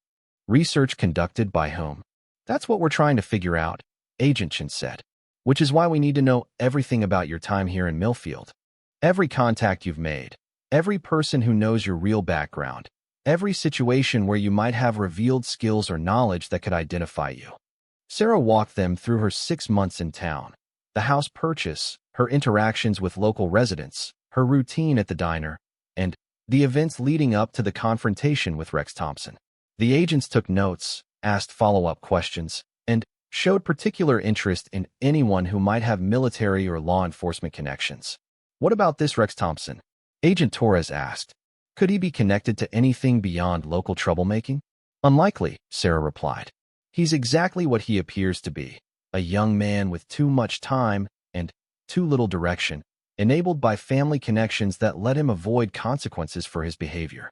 "Research conducted by whom?" "That's what we're trying to figure out," Agent Chen said. "Which is why we need to know everything about your time here in Millfield. Every contact you've made, every person who knows your real background, every situation where you might have revealed skills or knowledge that could identify you." Sarah walked them through her 6 months in town, the house purchase, her interactions with local residents, her routine at the diner, and the events leading up to the confrontation with Rex Thompson. The agents took notes, asked follow-up questions, and showed particular interest in anyone who might have military or law enforcement connections. "What about this Rex Thompson?" Agent Torres asked. "Could he be connected to anything beyond local troublemaking?" "Unlikely," Sarah replied. "He's exactly what he appears to be, a young man with too much time and too little direction, enabled by family connections that let him avoid consequences for his behavior.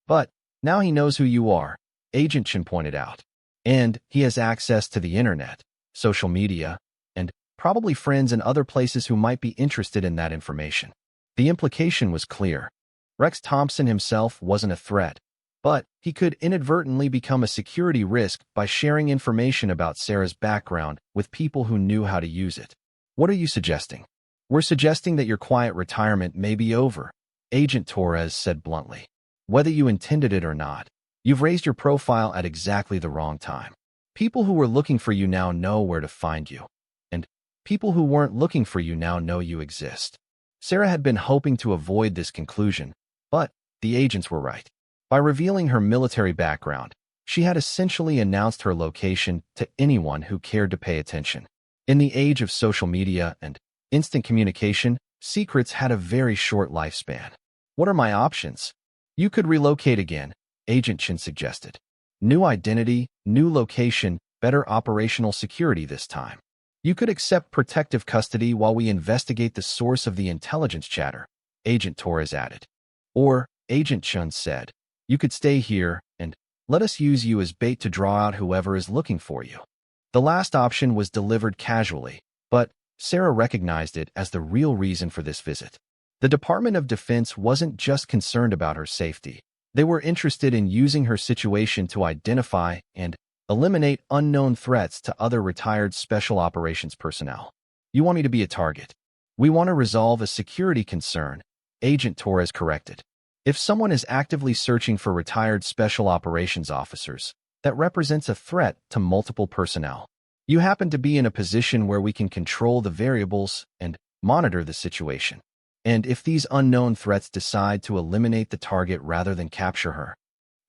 But now he knows who you are," Agent Chen pointed out. "And he has access to the internet, social media, and probably friends in other places who might be interested in that information." The implication was clear. Rex Thompson himself wasn't a threat, but he could inadvertently become a security risk by sharing information about Sarah's background with people who knew how to use it. "What are you suggesting?" "We're suggesting that your quiet retirement may be over," Agent Torres said bluntly. "Whether you intended it or not, you've raised your profile at exactly the wrong time. People who were looking for you now know where to find you, and people who weren't looking for you now know you exist." Sarah had been hoping to avoid this conclusion, but the agents were right. By revealing her military background, she had essentially announced her location to anyone who cared to pay attention. In the age of social media and instant communication, secrets had a very short lifespan. "What are my options?" "You could relocate again," Agent Chen suggested. "New identity, new location, better operational security this time. You could accept protective custody while we investigate the source of the intelligence chatter," Agent Torres added. "Or," Agent Chen said, "you could stay here and let us use you as bait to draw out whoever is looking for you." The last option was delivered casually, but Sarah recognized it as the real reason for this visit. The Department of Defense wasn't just concerned about her safety. They were interested in using her situation to identify and eliminate unknown threats to other retired special operations personnel. "You want me to be a target?" "We want to resolve a security concern," Agent Torres corrected. "If someone is actively searching for retired special operations officers, that represents a threat to multiple personnel. You happen to be in a position where we can control the variables and monitor the situation." And if these unknown threats decide to eliminate the target rather than capture her,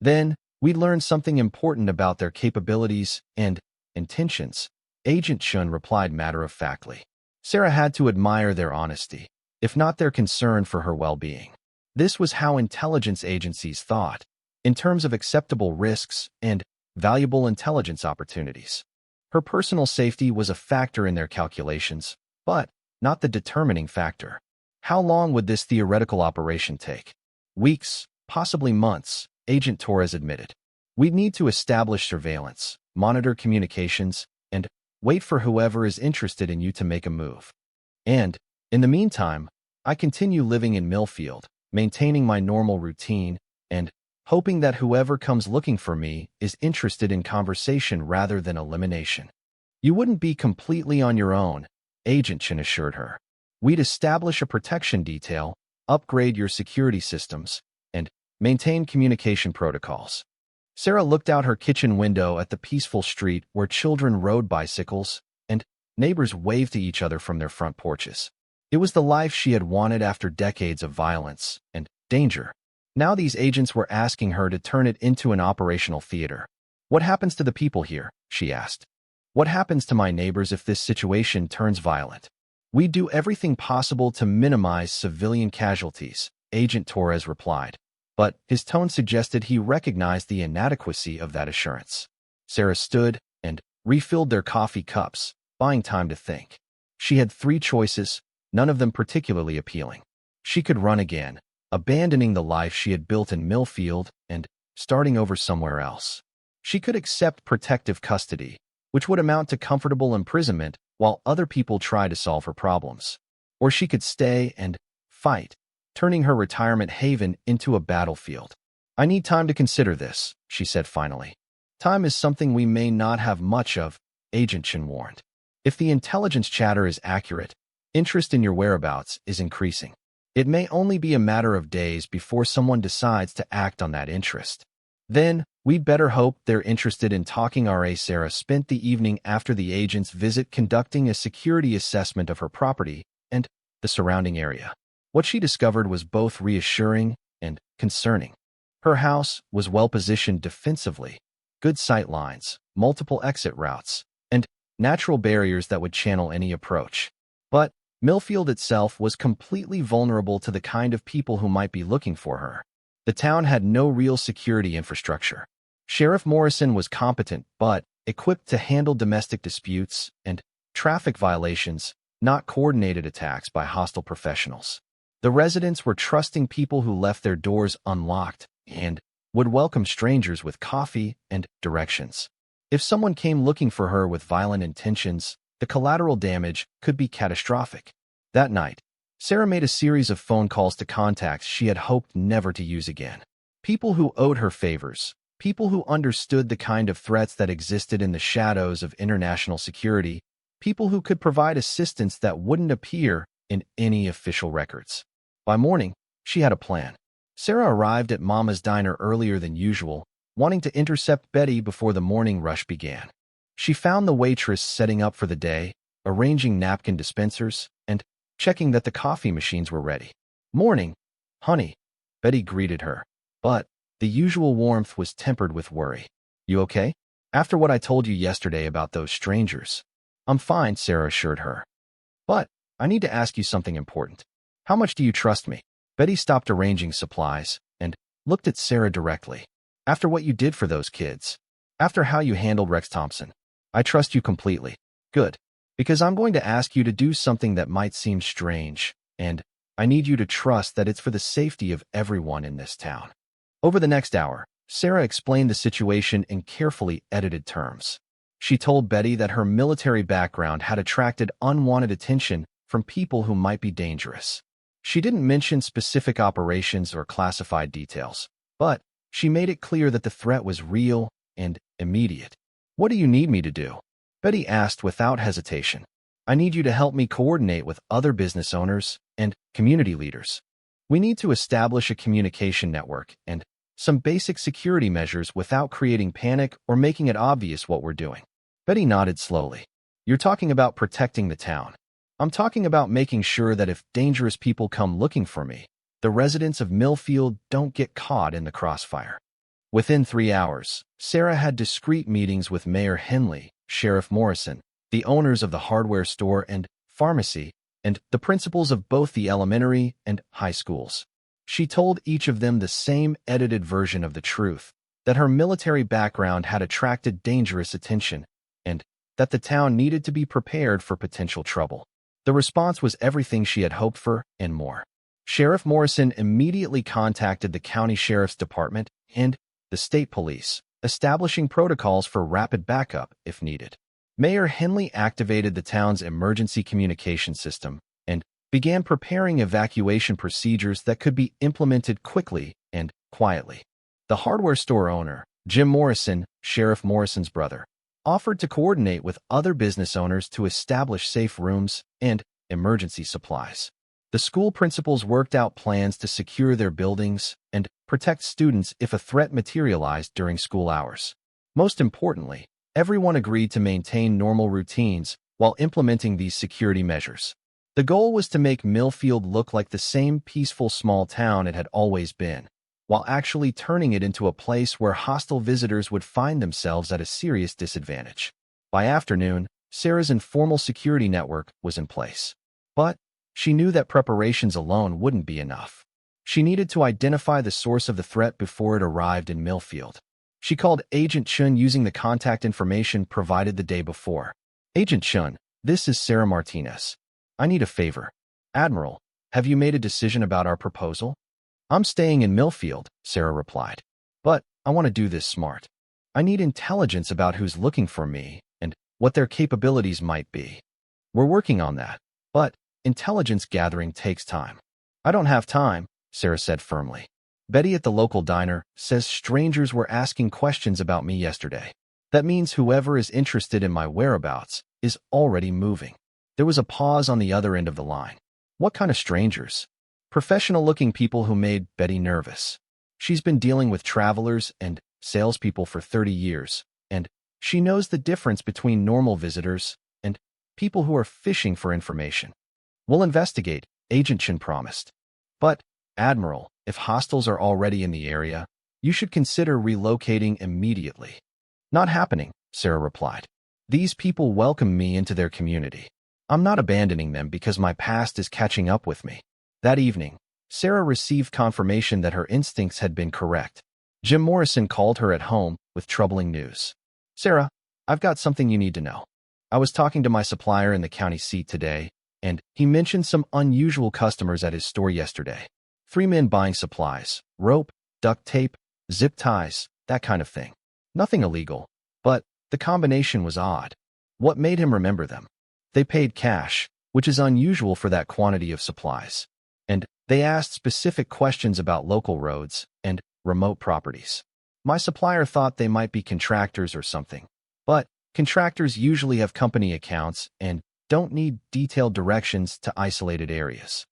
then we learn something important about their capabilities and intentions. Agent Chun replied matter-of-factly. Sarah had to admire their honesty, if not their concern for her well-being. This was how intelligence agencies thought, in terms of acceptable risks and valuable intelligence opportunities. Her personal safety was a factor in their calculations, but not the determining factor. How long would this theoretical operation take? Weeks, possibly months, Agent Torres admitted. We'd need to establish surveillance, monitor communications, and wait for whoever is interested in you to make a move. And, in the meantime, I continue living in Millfield, maintaining my normal routine, and hoping that whoever comes looking for me is interested in conversation rather than elimination. You wouldn't be completely on your own, Agent Chin assured her. We'd establish a protection detail, upgrade your security systems, and maintain communication protocols. Sarah looked out her kitchen window at the peaceful street where children rode bicycles and neighbors waved to each other from their front porches. It was the life she had wanted after decades of violence and danger. Now these agents were asking her to turn it into an operational theater. What happens to the people here? She asked. What happens to my neighbors if this situation turns violent? We do everything possible to minimize civilian casualties, Agent Torres replied. But his tone suggested he recognized the inadequacy of that assurance. Sarah stood and refilled their coffee cups, buying time to think. She had 3 choices, none of them particularly appealing. She could run again, abandoning the life she had built in Millfield and starting over somewhere else. She could accept protective custody, which would amount to comfortable imprisonment while other people try to solve her problems. Or she could stay and fight, turning her retirement haven into a battlefield. I need time to consider this, she said finally. Time is something we may not have much of, Agent Chin warned. If the intelligence chatter is accurate, interest in your whereabouts is increasing. It may only be a matter of days before someone decides to act on that interest. Then, we'd better hope they're interested in talking. Sarah spent the evening after the agent's visit conducting a security assessment of her property and the surrounding area. What she discovered was both reassuring and concerning. Her house was well-positioned defensively, good sight lines, multiple exit routes, and natural barriers that would channel any approach. But Millfield itself was completely vulnerable to the kind of people who might be looking for her. The town had no real security infrastructure. Sheriff Morrison was competent but equipped to handle domestic disputes and traffic violations, not coordinated attacks by hostile professionals. The residents were trusting people who left their doors unlocked and would welcome strangers with coffee and directions. If someone came looking for her with violent intentions, the collateral damage could be catastrophic. That night, Sarah made a series of phone calls to contacts she had hoped never to use again. People who owed her favors, people who understood the kind of threats that existed in the shadows of international security, people who could provide assistance that wouldn't appear in any official records. By morning, she had a plan. Sarah arrived at Mama's diner earlier than usual, wanting to intercept Betty before the morning rush began. She found the waitress setting up for the day, arranging napkin dispensers, and checking that the coffee machines were ready. "Morning, honey," Betty greeted her, but the usual warmth was tempered with worry. "You okay? After what I told you yesterday about those strangers." "I'm fine," Sarah assured her. "But I need to ask you something important. How much do you trust me?" Betty stopped arranging supplies and looked at Sarah directly. "After what you did for those kids, after how you handled Rex Thompson, I trust you completely." "Good. Because I'm going to ask you to do something that might seem strange, and I need you to trust that it's for the safety of everyone in this town." Over the next hour, Sarah explained the situation in carefully edited terms. She told Betty that her military background had attracted unwanted attention from people who might be dangerous. She didn't mention specific operations or classified details, but she made it clear that the threat was real and immediate. "What do you need me to do?" Betty asked without hesitation. "I need you to help me coordinate with other business owners and community leaders. We need to establish a communication network and some basic security measures without creating panic or making it obvious what we're doing." Betty nodded slowly. "You're talking about protecting the town." I'm talking about making sure that if dangerous people come looking for me, the residents of Millfield don't get caught in the crossfire. Within 3 hours, Sarah had discreet meetings with Mayor Henley, Sheriff Morrison, the owners of the hardware store and pharmacy, and the principals of both the elementary and high schools. She told each of them the same edited version of the truth, that her military background had attracted dangerous attention, and that the town needed to be prepared for potential trouble. The response was everything she had hoped for and more. Sheriff Morrison immediately contacted the county sheriff's department and the state police, establishing protocols for rapid backup if needed. Mayor Henley activated the town's emergency communication system and began preparing evacuation procedures that could be implemented quickly and quietly. The hardware store owner, Jim Morrison, Sheriff Morrison's brother, offered to coordinate with other business owners to establish safe rooms and emergency supplies. The school principals worked out plans to secure their buildings and protect students if a threat materialized during school hours. Most importantly, everyone agreed to maintain normal routines while implementing these security measures. The goal was to make Millfield look like the same peaceful small town it had always been, while actually turning it into a place where hostile visitors would find themselves at a serious disadvantage. By afternoon, Sarah's informal security network was in place. But she knew that preparations alone wouldn't be enough. She needed to identify the source of the threat before it arrived in Millfield. She called Agent Chun using the contact information provided the day before. "Agent Chun, this is Sarah Martinez. I need a favor. Admiral, have you made a decision about our proposal?" "I'm staying in Millfield," Sarah replied. "But I want to do this smart. I need intelligence about who's looking for me and what their capabilities might be. We're working on that, but intelligence gathering takes time." "I don't have time," Sarah said firmly. "Betty at the local diner says strangers were asking questions about me yesterday. That means whoever is interested in my whereabouts is already moving." There was a pause on the other end of the line. "What kind of strangers?" "Professional-looking people who made Betty nervous. She's been dealing with travelers and salespeople for 30 years, and she knows the difference between normal visitors and people who are fishing for information." "We'll investigate," Agent Chin promised. "But, Admiral, if hostiles are already in the area, you should consider relocating immediately." "Not happening," Sarah replied. "These people welcome me into their community. I'm not abandoning them because my past is catching up with me." That evening, Sarah received confirmation that her instincts had been correct. Jim Morrison called her at home with troubling news. "Sarah, I've got something you need to know. I was talking to my supplier in the county seat today, and he mentioned some unusual customers at his store yesterday. 3 men buying supplies, rope, duct tape, zip ties, that kind of thing. Nothing illegal, but the combination was odd. What made him remember them? They paid cash, which is unusual for that quantity of supplies. And they asked specific questions about local roads and remote properties. My supplier thought they might be contractors or something, but contractors usually have company accounts and don't need detailed directions to isolated areas."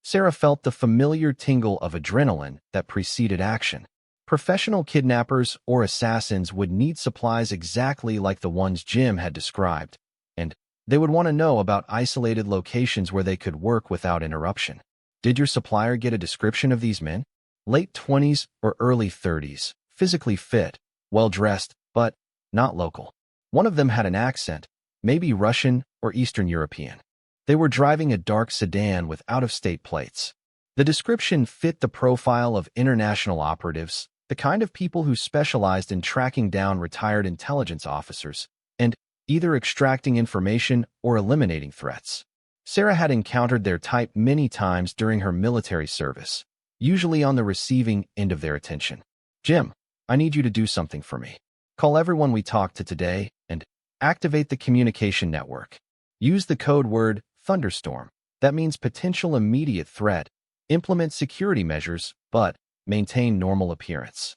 Sarah felt the familiar tingle of adrenaline that preceded action. Professional kidnappers or assassins would need supplies exactly like the ones Jim had described, and they would want to know about isolated locations where they could work without interruption. "Did your supplier get a description of these men?" "Late 20s or early 30s, physically fit, well-dressed, but not local. One of them had an accent, maybe Russian or Eastern European. They were driving a dark sedan with out-of-state plates. The description fit the profile of international operatives, the kind of people who specialized in tracking down retired intelligence officers and either extracting information or eliminating threats. Sarah had encountered their type many times during her military service, usually on the receiving end of their attention. "Jim, I need you to do something for me. Call everyone we talked to today and activate the communication network. Use the code word thunderstorm. That means potential immediate threat. Implement security measures, but maintain normal appearance."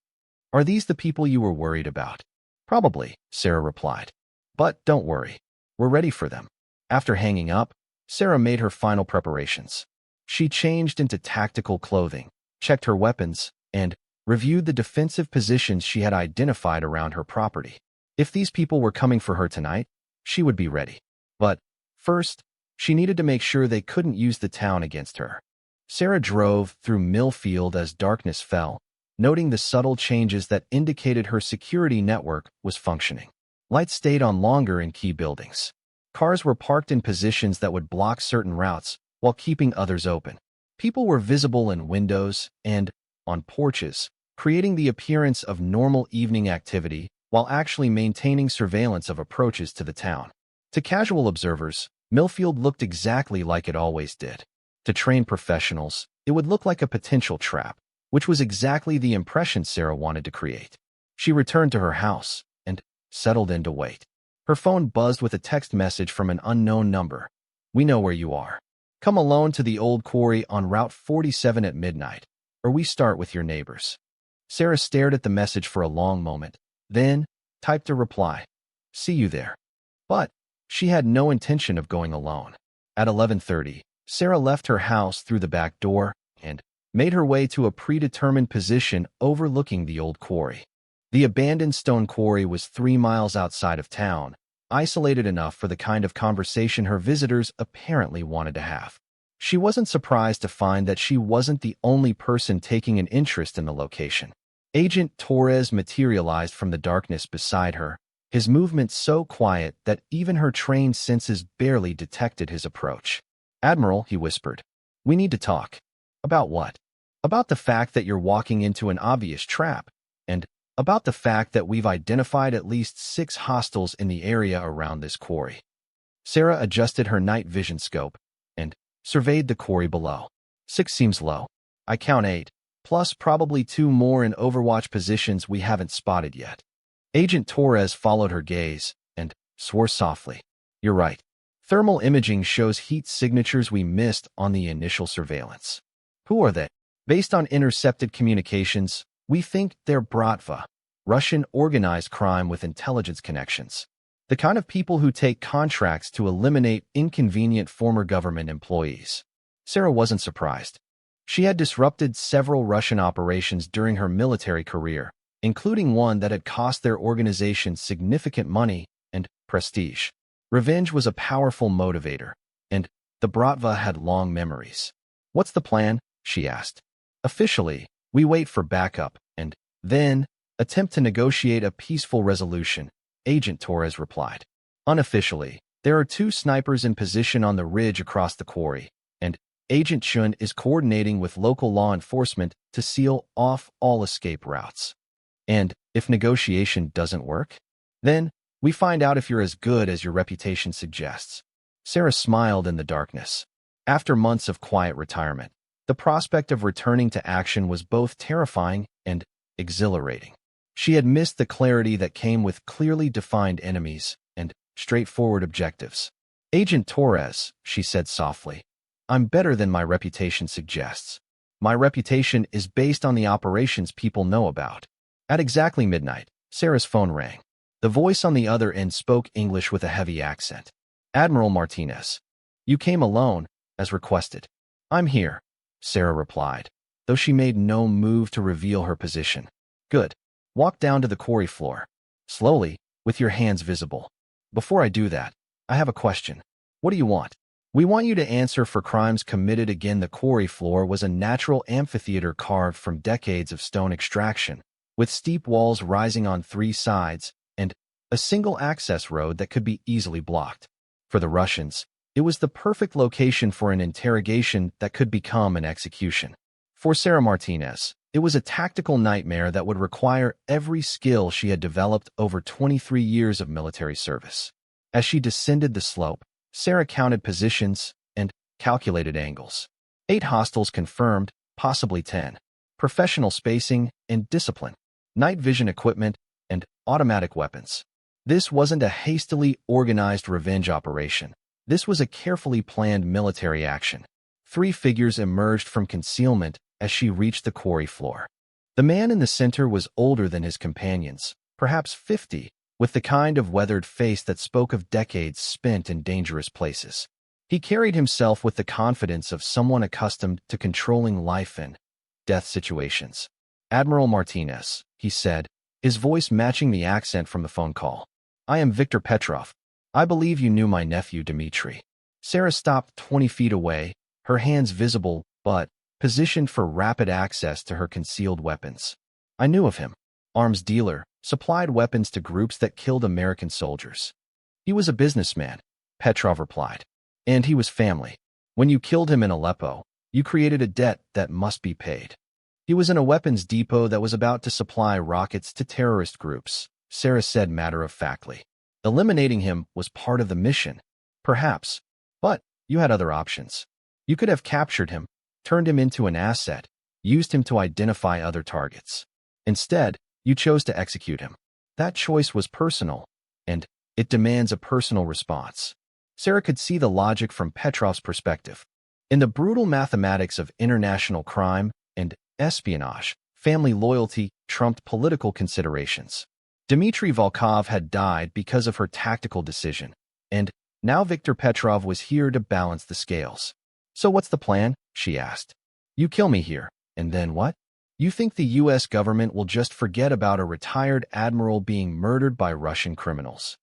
"Are these the people you were worried about?" "Probably," Sarah replied. "But don't worry. We're ready for them." After hanging up, Sarah made her final preparations. She changed into tactical clothing, checked her weapons, and reviewed the defensive positions she had identified around her property. If these people were coming for her tonight, she would be ready. But first, She needed to make sure they couldn't use the town against her. Sarah drove through Millfield as darkness fell, noting the subtle changes that indicated her security network was functioning. Lights stayed on longer in key buildings. Cars were parked in positions that would block certain routes while keeping others open. People were visible in windows and on porches, creating the appearance of normal evening activity while actually maintaining surveillance of approaches to the town. To casual observers, Millfield looked exactly like it always did. To trained professionals, it would look like a potential trap, which was exactly the impression Sarah wanted to create. She returned to her house and settled in to wait. Her phone buzzed with a text message from an unknown number. "We know where you are. Come alone to the old quarry on Route 47 at midnight, or we start with your neighbors." Sarah stared at the message for a long moment, then typed a reply. "See you there." But she had no intention of going alone. At 11:30, Sarah left her house through the back door and made her way to a predetermined position overlooking the old quarry. The abandoned stone quarry was 3 miles outside of town, isolated enough for the kind of conversation her visitors apparently wanted to have. She wasn't surprised to find that she wasn't the only person taking an interest in the location. Agent Torres materialized from the darkness beside her, his movements so quiet that even her trained senses barely detected his approach. "Admiral," he whispered, "we need to talk." "About what?" "About the fact that you're walking into an obvious trap, and about the fact that we've identified at least 6 hostiles in the area around this quarry." Sarah adjusted her night vision scope and surveyed the quarry below. 6 seems low. I count 8, plus probably 2 more in overwatch positions we haven't spotted yet. Agent Torres followed her gaze and swore softly. "You're right. Thermal imaging shows heat signatures we missed on the initial surveillance." "Who are they?" "Based on intercepted communications, we think they're Bratva, Russian organized crime with intelligence connections. The kind of people who take contracts to eliminate inconvenient former government employees." Sarah wasn't surprised. She had disrupted several Russian operations during her military career, including one that had cost their organization significant money and prestige. Revenge was a powerful motivator, and the Bratva had long memories. "What's the plan?" she asked. "Officially, we wait for backup and then attempt to negotiate a peaceful resolution," Agent Torres replied. "Unofficially, there are 2 snipers in position on the ridge across the quarry, and Agent Chun is coordinating with local law enforcement to seal off all escape routes. And if negotiation doesn't work, then we find out if you're as good as your reputation suggests." Sarah smiled in the darkness. After months of quiet retirement, the prospect of returning to action was both terrifying and exhilarating. She had missed the clarity that came with clearly defined enemies and straightforward objectives. "Agent Torres," she said softly, "I'm better than my reputation suggests. My reputation is based on the operations people know about." At exactly midnight, Sarah's phone rang. The voice on the other end spoke English with a heavy accent. "Admiral Martinez, you came alone, as requested." "I'm here," Sarah replied, though she made no move to reveal her position. "Good. Walk down to the quarry floor. Slowly, with your hands visible. Before I do that, I have a question. What do you want?" "We want you to answer for crimes committed again." The quarry floor was a natural amphitheater carved from decades of stone extraction, with steep walls rising on 3 sides and a single access road that could be easily blocked. For the Russians, it was the perfect location for an interrogation that could become an execution. For Sarah Martinez, it was a tactical nightmare that would require every skill she had developed over 23 years of military service. As she descended the slope, Sarah counted positions and calculated angles. 8 hostiles confirmed, possibly 10. Professional spacing and discipline. Night vision equipment and automatic weapons. This wasn't a hastily organized revenge operation. This was a carefully planned military action. 3 figures emerged from concealment as she reached the quarry floor. The man in the center was older than his companions, perhaps 50, with the kind of weathered face that spoke of decades spent in dangerous places. He carried himself with the confidence of someone accustomed to controlling life and death situations. "Admiral Martinez," he said, his voice matching the accent from the phone call. "I am Victor Petrov. I believe you knew my nephew Dmitri." Sarah stopped 20 feet away, her hands visible but positioned for rapid access to her concealed weapons. I knew of him. Arms dealer, supplied weapons to groups that killed American soldiers. He was a businessman, Petrov replied. And he was family. When you killed him in Aleppo, you created a debt that must be paid. He was in a weapons depot that was about to supply rockets to terrorist groups, Sarah said matter-of-factly. Eliminating him was part of the mission, perhaps, but you had other options. You could have captured him, turned him into an asset, used him to identify other targets. Instead, you chose to execute him. That choice was personal, and it demands a personal response. Sarah could see the logic from Petrov's perspective. In the brutal mathematics of international crime and espionage, family loyalty trumped political considerations. Dmitry Volkov had died because of her tactical decision, and now Viktor Petrov was here to balance the scales. So what's the plan? She asked. You kill me here, and then what? You think the U.S. government will just forget about a retired admiral being murdered by Russian criminals?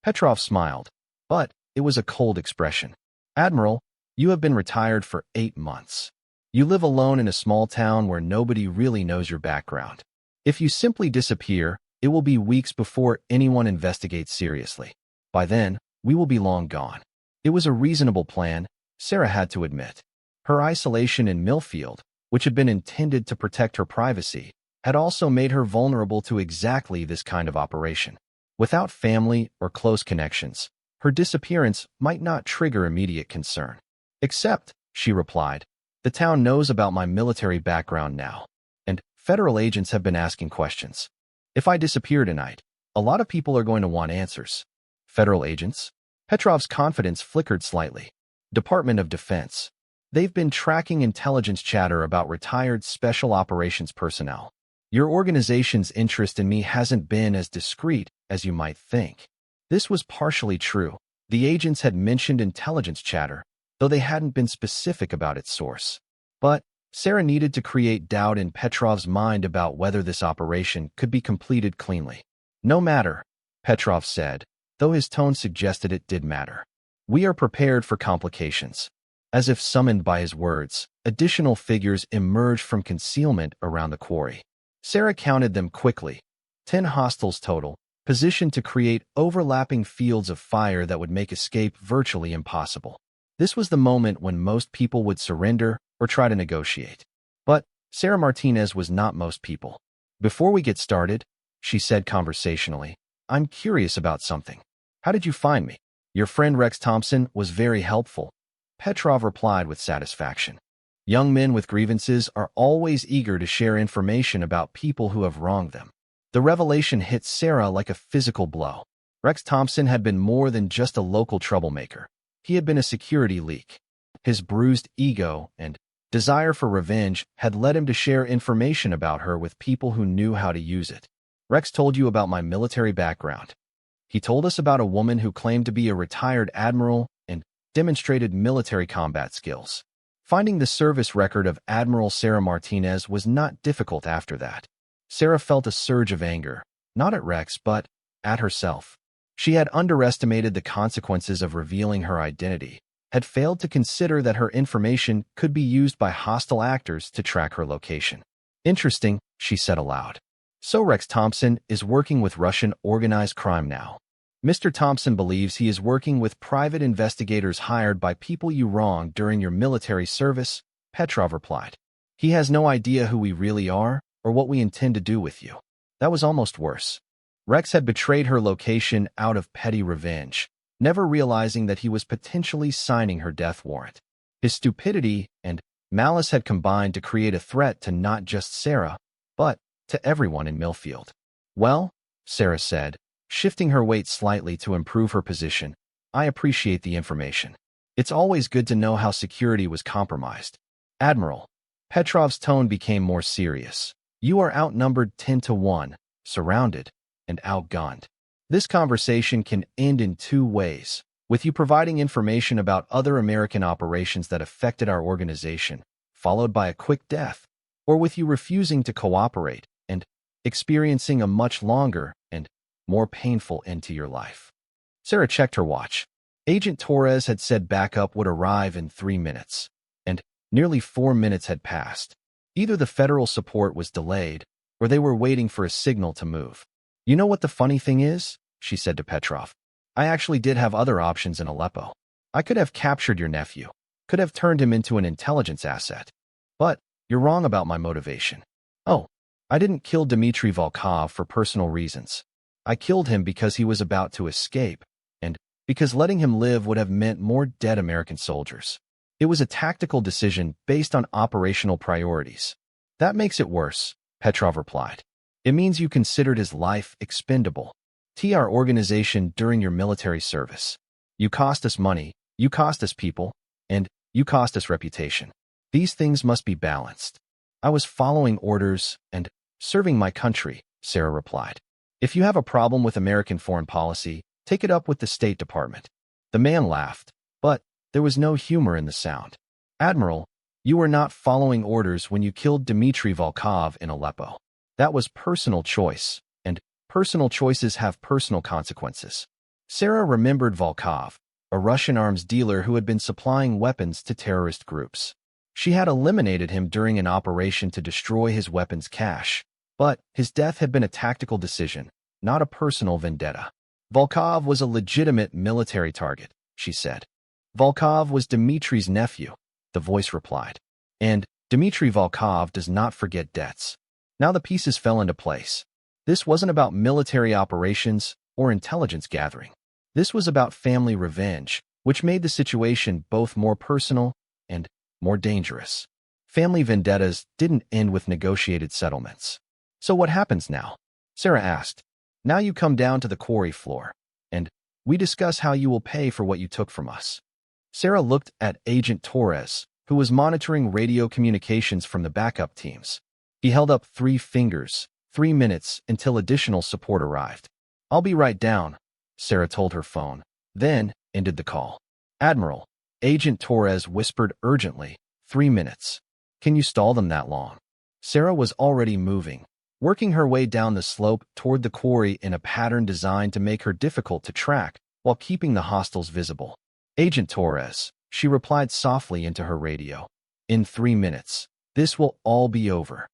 Petrov smiled, but it was a cold expression. Admiral, you have been retired for 8 months. You live alone in a small town where nobody really knows your background. If you simply disappear, it will be weeks before anyone investigates seriously. By then, we will be long gone. It was a reasonable plan, Sarah had to admit. Her isolation in Millfield, which had been intended to protect her privacy, had also made her vulnerable to exactly this kind of operation. Without family or close connections, her disappearance might not trigger immediate concern. Except, she replied, the town knows about my military background now, and federal agents have been asking questions. If I disappear tonight, a lot of people are going to want answers. Federal agents? Petrov's confidence flickered slightly. Department of Defense. They've been tracking intelligence chatter about retired special operations personnel. Your organization's interest in me hasn't been as discreet as you might think. This was partially true. The agents had mentioned intelligence chatter, though they hadn't been specific about its source. But Sarah needed to create doubt in Petrov's mind about whether this operation could be completed cleanly. No matter, Petrov said, though his tone suggested it did matter. We are prepared for complications. As if summoned by his words, additional figures emerged from concealment around the quarry. Sarah counted them quickly. 10 hostiles total, positioned to create overlapping fields of fire that would make escape virtually impossible. This was the moment when most people would surrender or try to negotiate. But Sarah Martinez was not most people. Before we get started, she said conversationally, I'm curious about something. How did you find me? Your friend Rex Thompson was very helpful. Petrov replied with satisfaction. Young men with grievances are always eager to share information about people who have wronged them. The revelation hit Sarah like a physical blow. Rex Thompson had been more than just a local troublemaker. He had been a security leak. His bruised ego and desire for revenge had led him to share information about her with people who knew how to use it. Rex told you about my military background. He told us about a woman who claimed to be a retired admiral and demonstrated military combat skills. Finding the service record of Admiral Sarah Martinez was not difficult after that. Sarah felt a surge of anger, not at Rex, but at herself. She had underestimated the consequences of revealing her identity, had failed to consider that her information could be used by hostile actors to track her location. Interesting, she said aloud. So Rex Thompson is working with Russian organized crime now. Mr. Thompson believes he is working with private investigators hired by people you wronged during your military service, Petrov replied. He has no idea who we really are or what we intend to do with you. That was almost worse. Rex had betrayed her location out of petty revenge, never realizing that he was potentially signing her death warrant. His stupidity and malice had combined to create a threat to not just Sarah, but to everyone in Millfield. Well, Sarah said, shifting her weight slightly to improve her position, I appreciate the information. It's always good to know how security was compromised. Admiral, Petrov's tone became more serious. You are outnumbered 10-1, surrounded, and outgunned. This conversation can end in 2 ways, with you providing information about other American operations that affected our organization, followed by a quick death, or with you refusing to cooperate and experiencing a much longer and more painful end to your life. Sarah checked her watch. Agent Torres had said backup would arrive in 3 minutes, and nearly 4 minutes had passed. Either the federal support was delayed, or they were waiting for a signal to move. You know what the funny thing is? She said to Petrov. I actually did have other options in Aleppo. I could have captured your nephew, could have turned him into an intelligence asset. But you're wrong about my motivation. Oh, I didn't kill Dmitry Volkov for personal reasons. I killed him because he was about to escape, and because letting him live would have meant more dead American soldiers. It was a tactical decision based on operational priorities. That makes it worse, Petrov replied. It means you considered his life expendable. Our organization during your military service. You cost us money, you cost us people, and you cost us reputation. These things must be balanced. I was following orders and serving my country, Sarah replied. If you have a problem with American foreign policy, take it up with the State Department. The man laughed, but there was no humor in the sound. Admiral, you were not following orders when you killed Dmitry Volkov in Aleppo. That was personal choice, and personal choices have personal consequences. Sarah remembered Volkov, a Russian arms dealer who had been supplying weapons to terrorist groups. She had eliminated him during an operation to destroy his weapons cache, but his death had been a tactical decision, not a personal vendetta. Volkov was a legitimate military target, she said. Volkov was Dmitry's nephew, the voice replied. And Dmitry Volkov does not forget debts. Now the pieces fell into place. This wasn't about military operations or intelligence gathering. This was about family revenge, which made the situation both more personal and more dangerous. Family vendettas didn't end with negotiated settlements. So what happens now? Sarah asked. Now you come down to the quarry floor, and we discuss how you will pay for what you took from us. Sarah looked at Agent Torres, who was monitoring radio communications from the backup teams. He held up 3 fingers, 3 minutes until additional support arrived. I'll be right down, Sarah told her phone, then ended the call. Admiral, Agent Torres whispered urgently, 3 minutes. Can you stall them that long? Sarah was already moving, working her way down the slope toward the quarry in a pattern designed to make her difficult to track while keeping the hostiles visible. Agent Torres, she replied softly into her radio. In 3 minutes, this will all be over.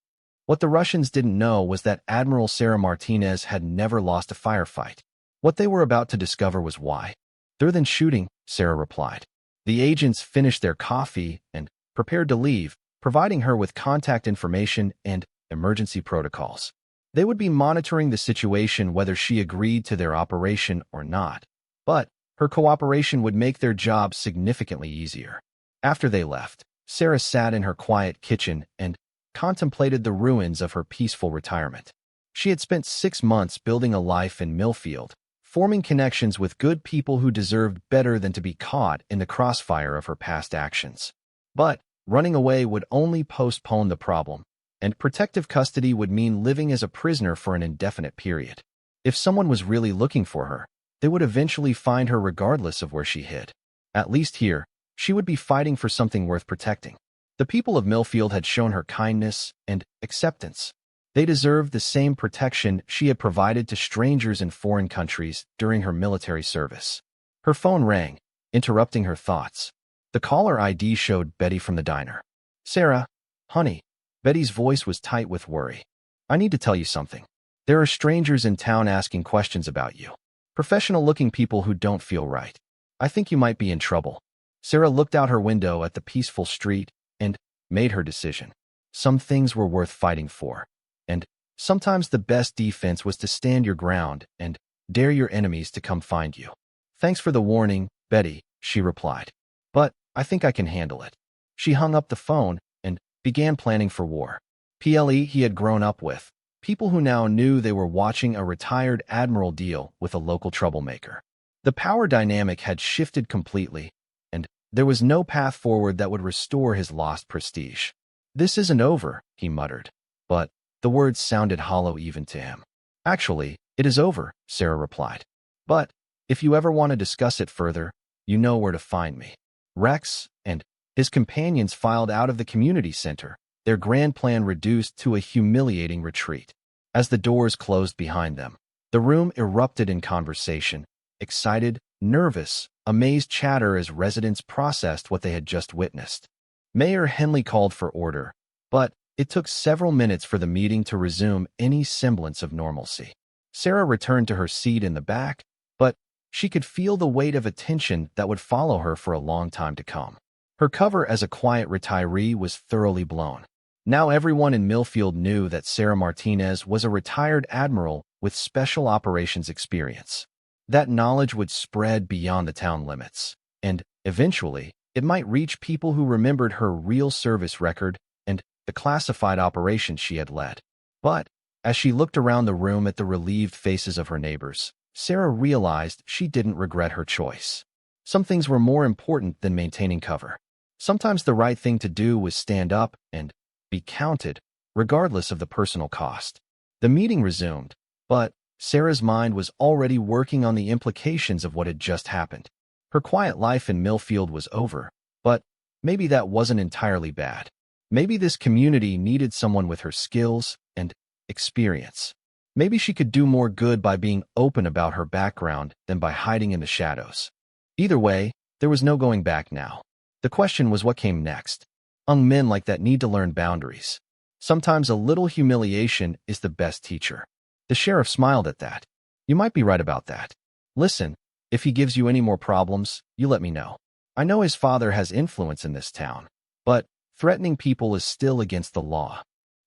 What the Russians didn't know was that Admiral Sarah Martinez had never lost a firefight. What they were about to discover was why. Other than shooting, Sarah replied. The agents finished their coffee and prepared to leave, providing her with contact information and emergency protocols. They would be monitoring the situation whether she agreed to their operation or not, but her cooperation would make their job significantly easier. After they left, Sarah sat in her quiet kitchen and contemplated the ruins of her peaceful retirement. She had spent 6 months building a life in Millfield, forming connections with good people who deserved better than to be caught in the crossfire of her past actions. But running away would only postpone the problem, and protective custody would mean living as a prisoner for an indefinite period. If someone was really looking for her, they would eventually find her regardless of where she hid. At least here, she would be fighting for something worth protecting. The people of Millfield had shown her kindness and acceptance. They deserved the same protection she had provided to strangers in foreign countries during her military service. Her phone rang, interrupting her thoughts. The caller ID showed Betty from the diner. Sarah, honey. Betty's voice was tight with worry. I need to tell you something. There are strangers in town asking questions about you. Professional-looking people who don't feel right. I think you might be in trouble. Sarah looked out her window at the peaceful street and made her decision. Some things were worth fighting for, and sometimes the best defense was to stand your ground and dare your enemies to come find you. Thanks for the warning, Betty, she replied. But I think I can handle it. She hung up the phone and began planning for war. PLE he had grown up with, people who now knew they were watching a retired admiral deal with a local troublemaker. The power dynamic had shifted completely, and there was no path forward that would restore his lost prestige. This isn't over, he muttered, but the words sounded hollow even to him. Actually, it is over, Sarah replied. But if you ever want to discuss it further, you know where to find me. Rex and his companions filed out of the community center, their grand plan reduced to a humiliating retreat. As the doors closed behind them, the room erupted in conversation, excited, nervous, amazed chatter as residents processed what they had just witnessed. Mayor Henley called for order, but it took several minutes for the meeting to resume any semblance of normalcy. Sarah returned to her seat in the back, but she could feel the weight of attention that would follow her for a long time to come. Her cover as a quiet retiree was thoroughly blown. Now everyone in Millfield knew that Sarah Martinez was a retired admiral with special operations experience. That knowledge would spread beyond the town limits, and eventually, it might reach people who remembered her real service record and the classified operations she had led. But as she looked around the room at the relieved faces of her neighbors, Sarah realized she didn't regret her choice. Some things were more important than maintaining cover. Sometimes the right thing to do was stand up and be counted, regardless of the personal cost. The meeting resumed, but Sarah's mind was already working on the implications of what had just happened. Her quiet life in Millfield was over, but maybe that wasn't entirely bad. Maybe this community needed someone with her skills and experience. Maybe she could do more good by being open about her background than by hiding in the shadows. Either way, there was no going back now. The question was what came next. Young men like that need to learn boundaries. Sometimes a little humiliation is the best teacher. The sheriff smiled at that. You might be right about that. Listen, if he gives you any more problems, you let me know. I know his father has influence in this town, but threatening people is still against the law.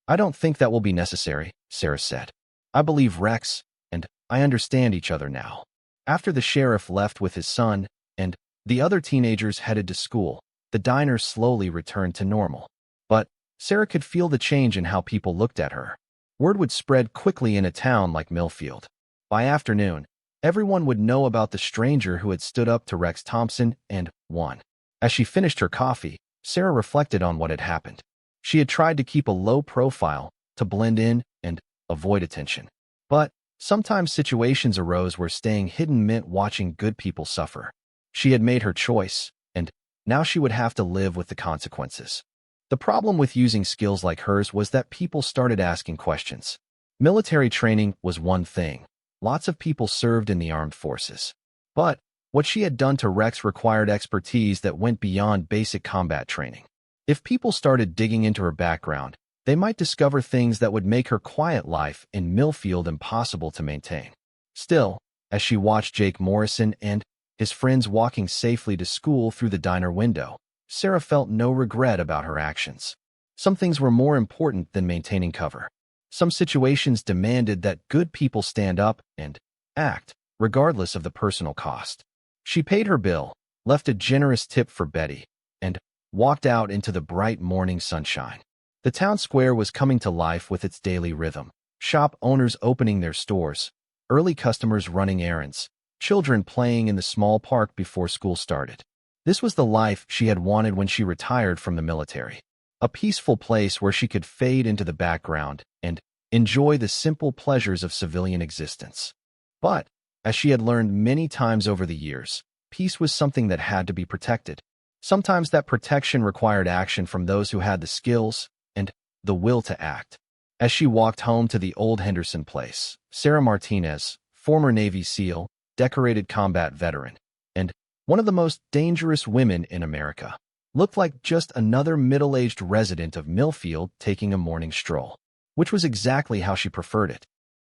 I don't think that will be necessary, Sarah said. I believe Rex and I understand each other now. After the sheriff left with his son and the other teenagers headed to school, the diner slowly returned to normal. But Sarah could feel the change in how people looked at her. Word would spread quickly in a town like Millfield. By afternoon, everyone would know about the stranger who had stood up to Rex Thompson and won. As she finished her coffee, Sarah reflected on what had happened. She had tried to keep a low profile, to blend in and avoid attention. But sometimes situations arose where staying hidden meant watching good people suffer. She had made her choice, and now she would have to live with the consequences. The problem with using skills like hers was that people started asking questions. Military training was one thing. Lots of people served in the armed forces. But what she had done to Rex required expertise that went beyond basic combat training. If people started digging into her background, they might discover things that would make her quiet life in Millfield impossible to maintain. Still, as she watched Jake Morrison and his friends walking safely to school through the diner window, Sarah felt no regret about her actions. Some things were more important than maintaining cover. Some situations demanded that good people stand up and act, regardless of the personal cost. She paid her bill, left a generous tip for Betty, and walked out into the bright morning sunshine. The town square was coming to life with its daily rhythm. Shop owners opening their stores, early customers running errands, children playing in the small park before school started. This was the life she had wanted when she retired from the military. A peaceful place where she could fade into the background and enjoy the simple pleasures of civilian existence. But, as she had learned many times over the years, peace was something that had to be protected. Sometimes that protection required action from those who had the skills and the will to act. As she walked home to the old Henderson place, Sarah Martinez, former Navy SEAL, decorated combat veteran, and one of the most dangerous women in America, looked like just another middle-aged resident of Millfield taking a morning stroll, which was exactly how she preferred it.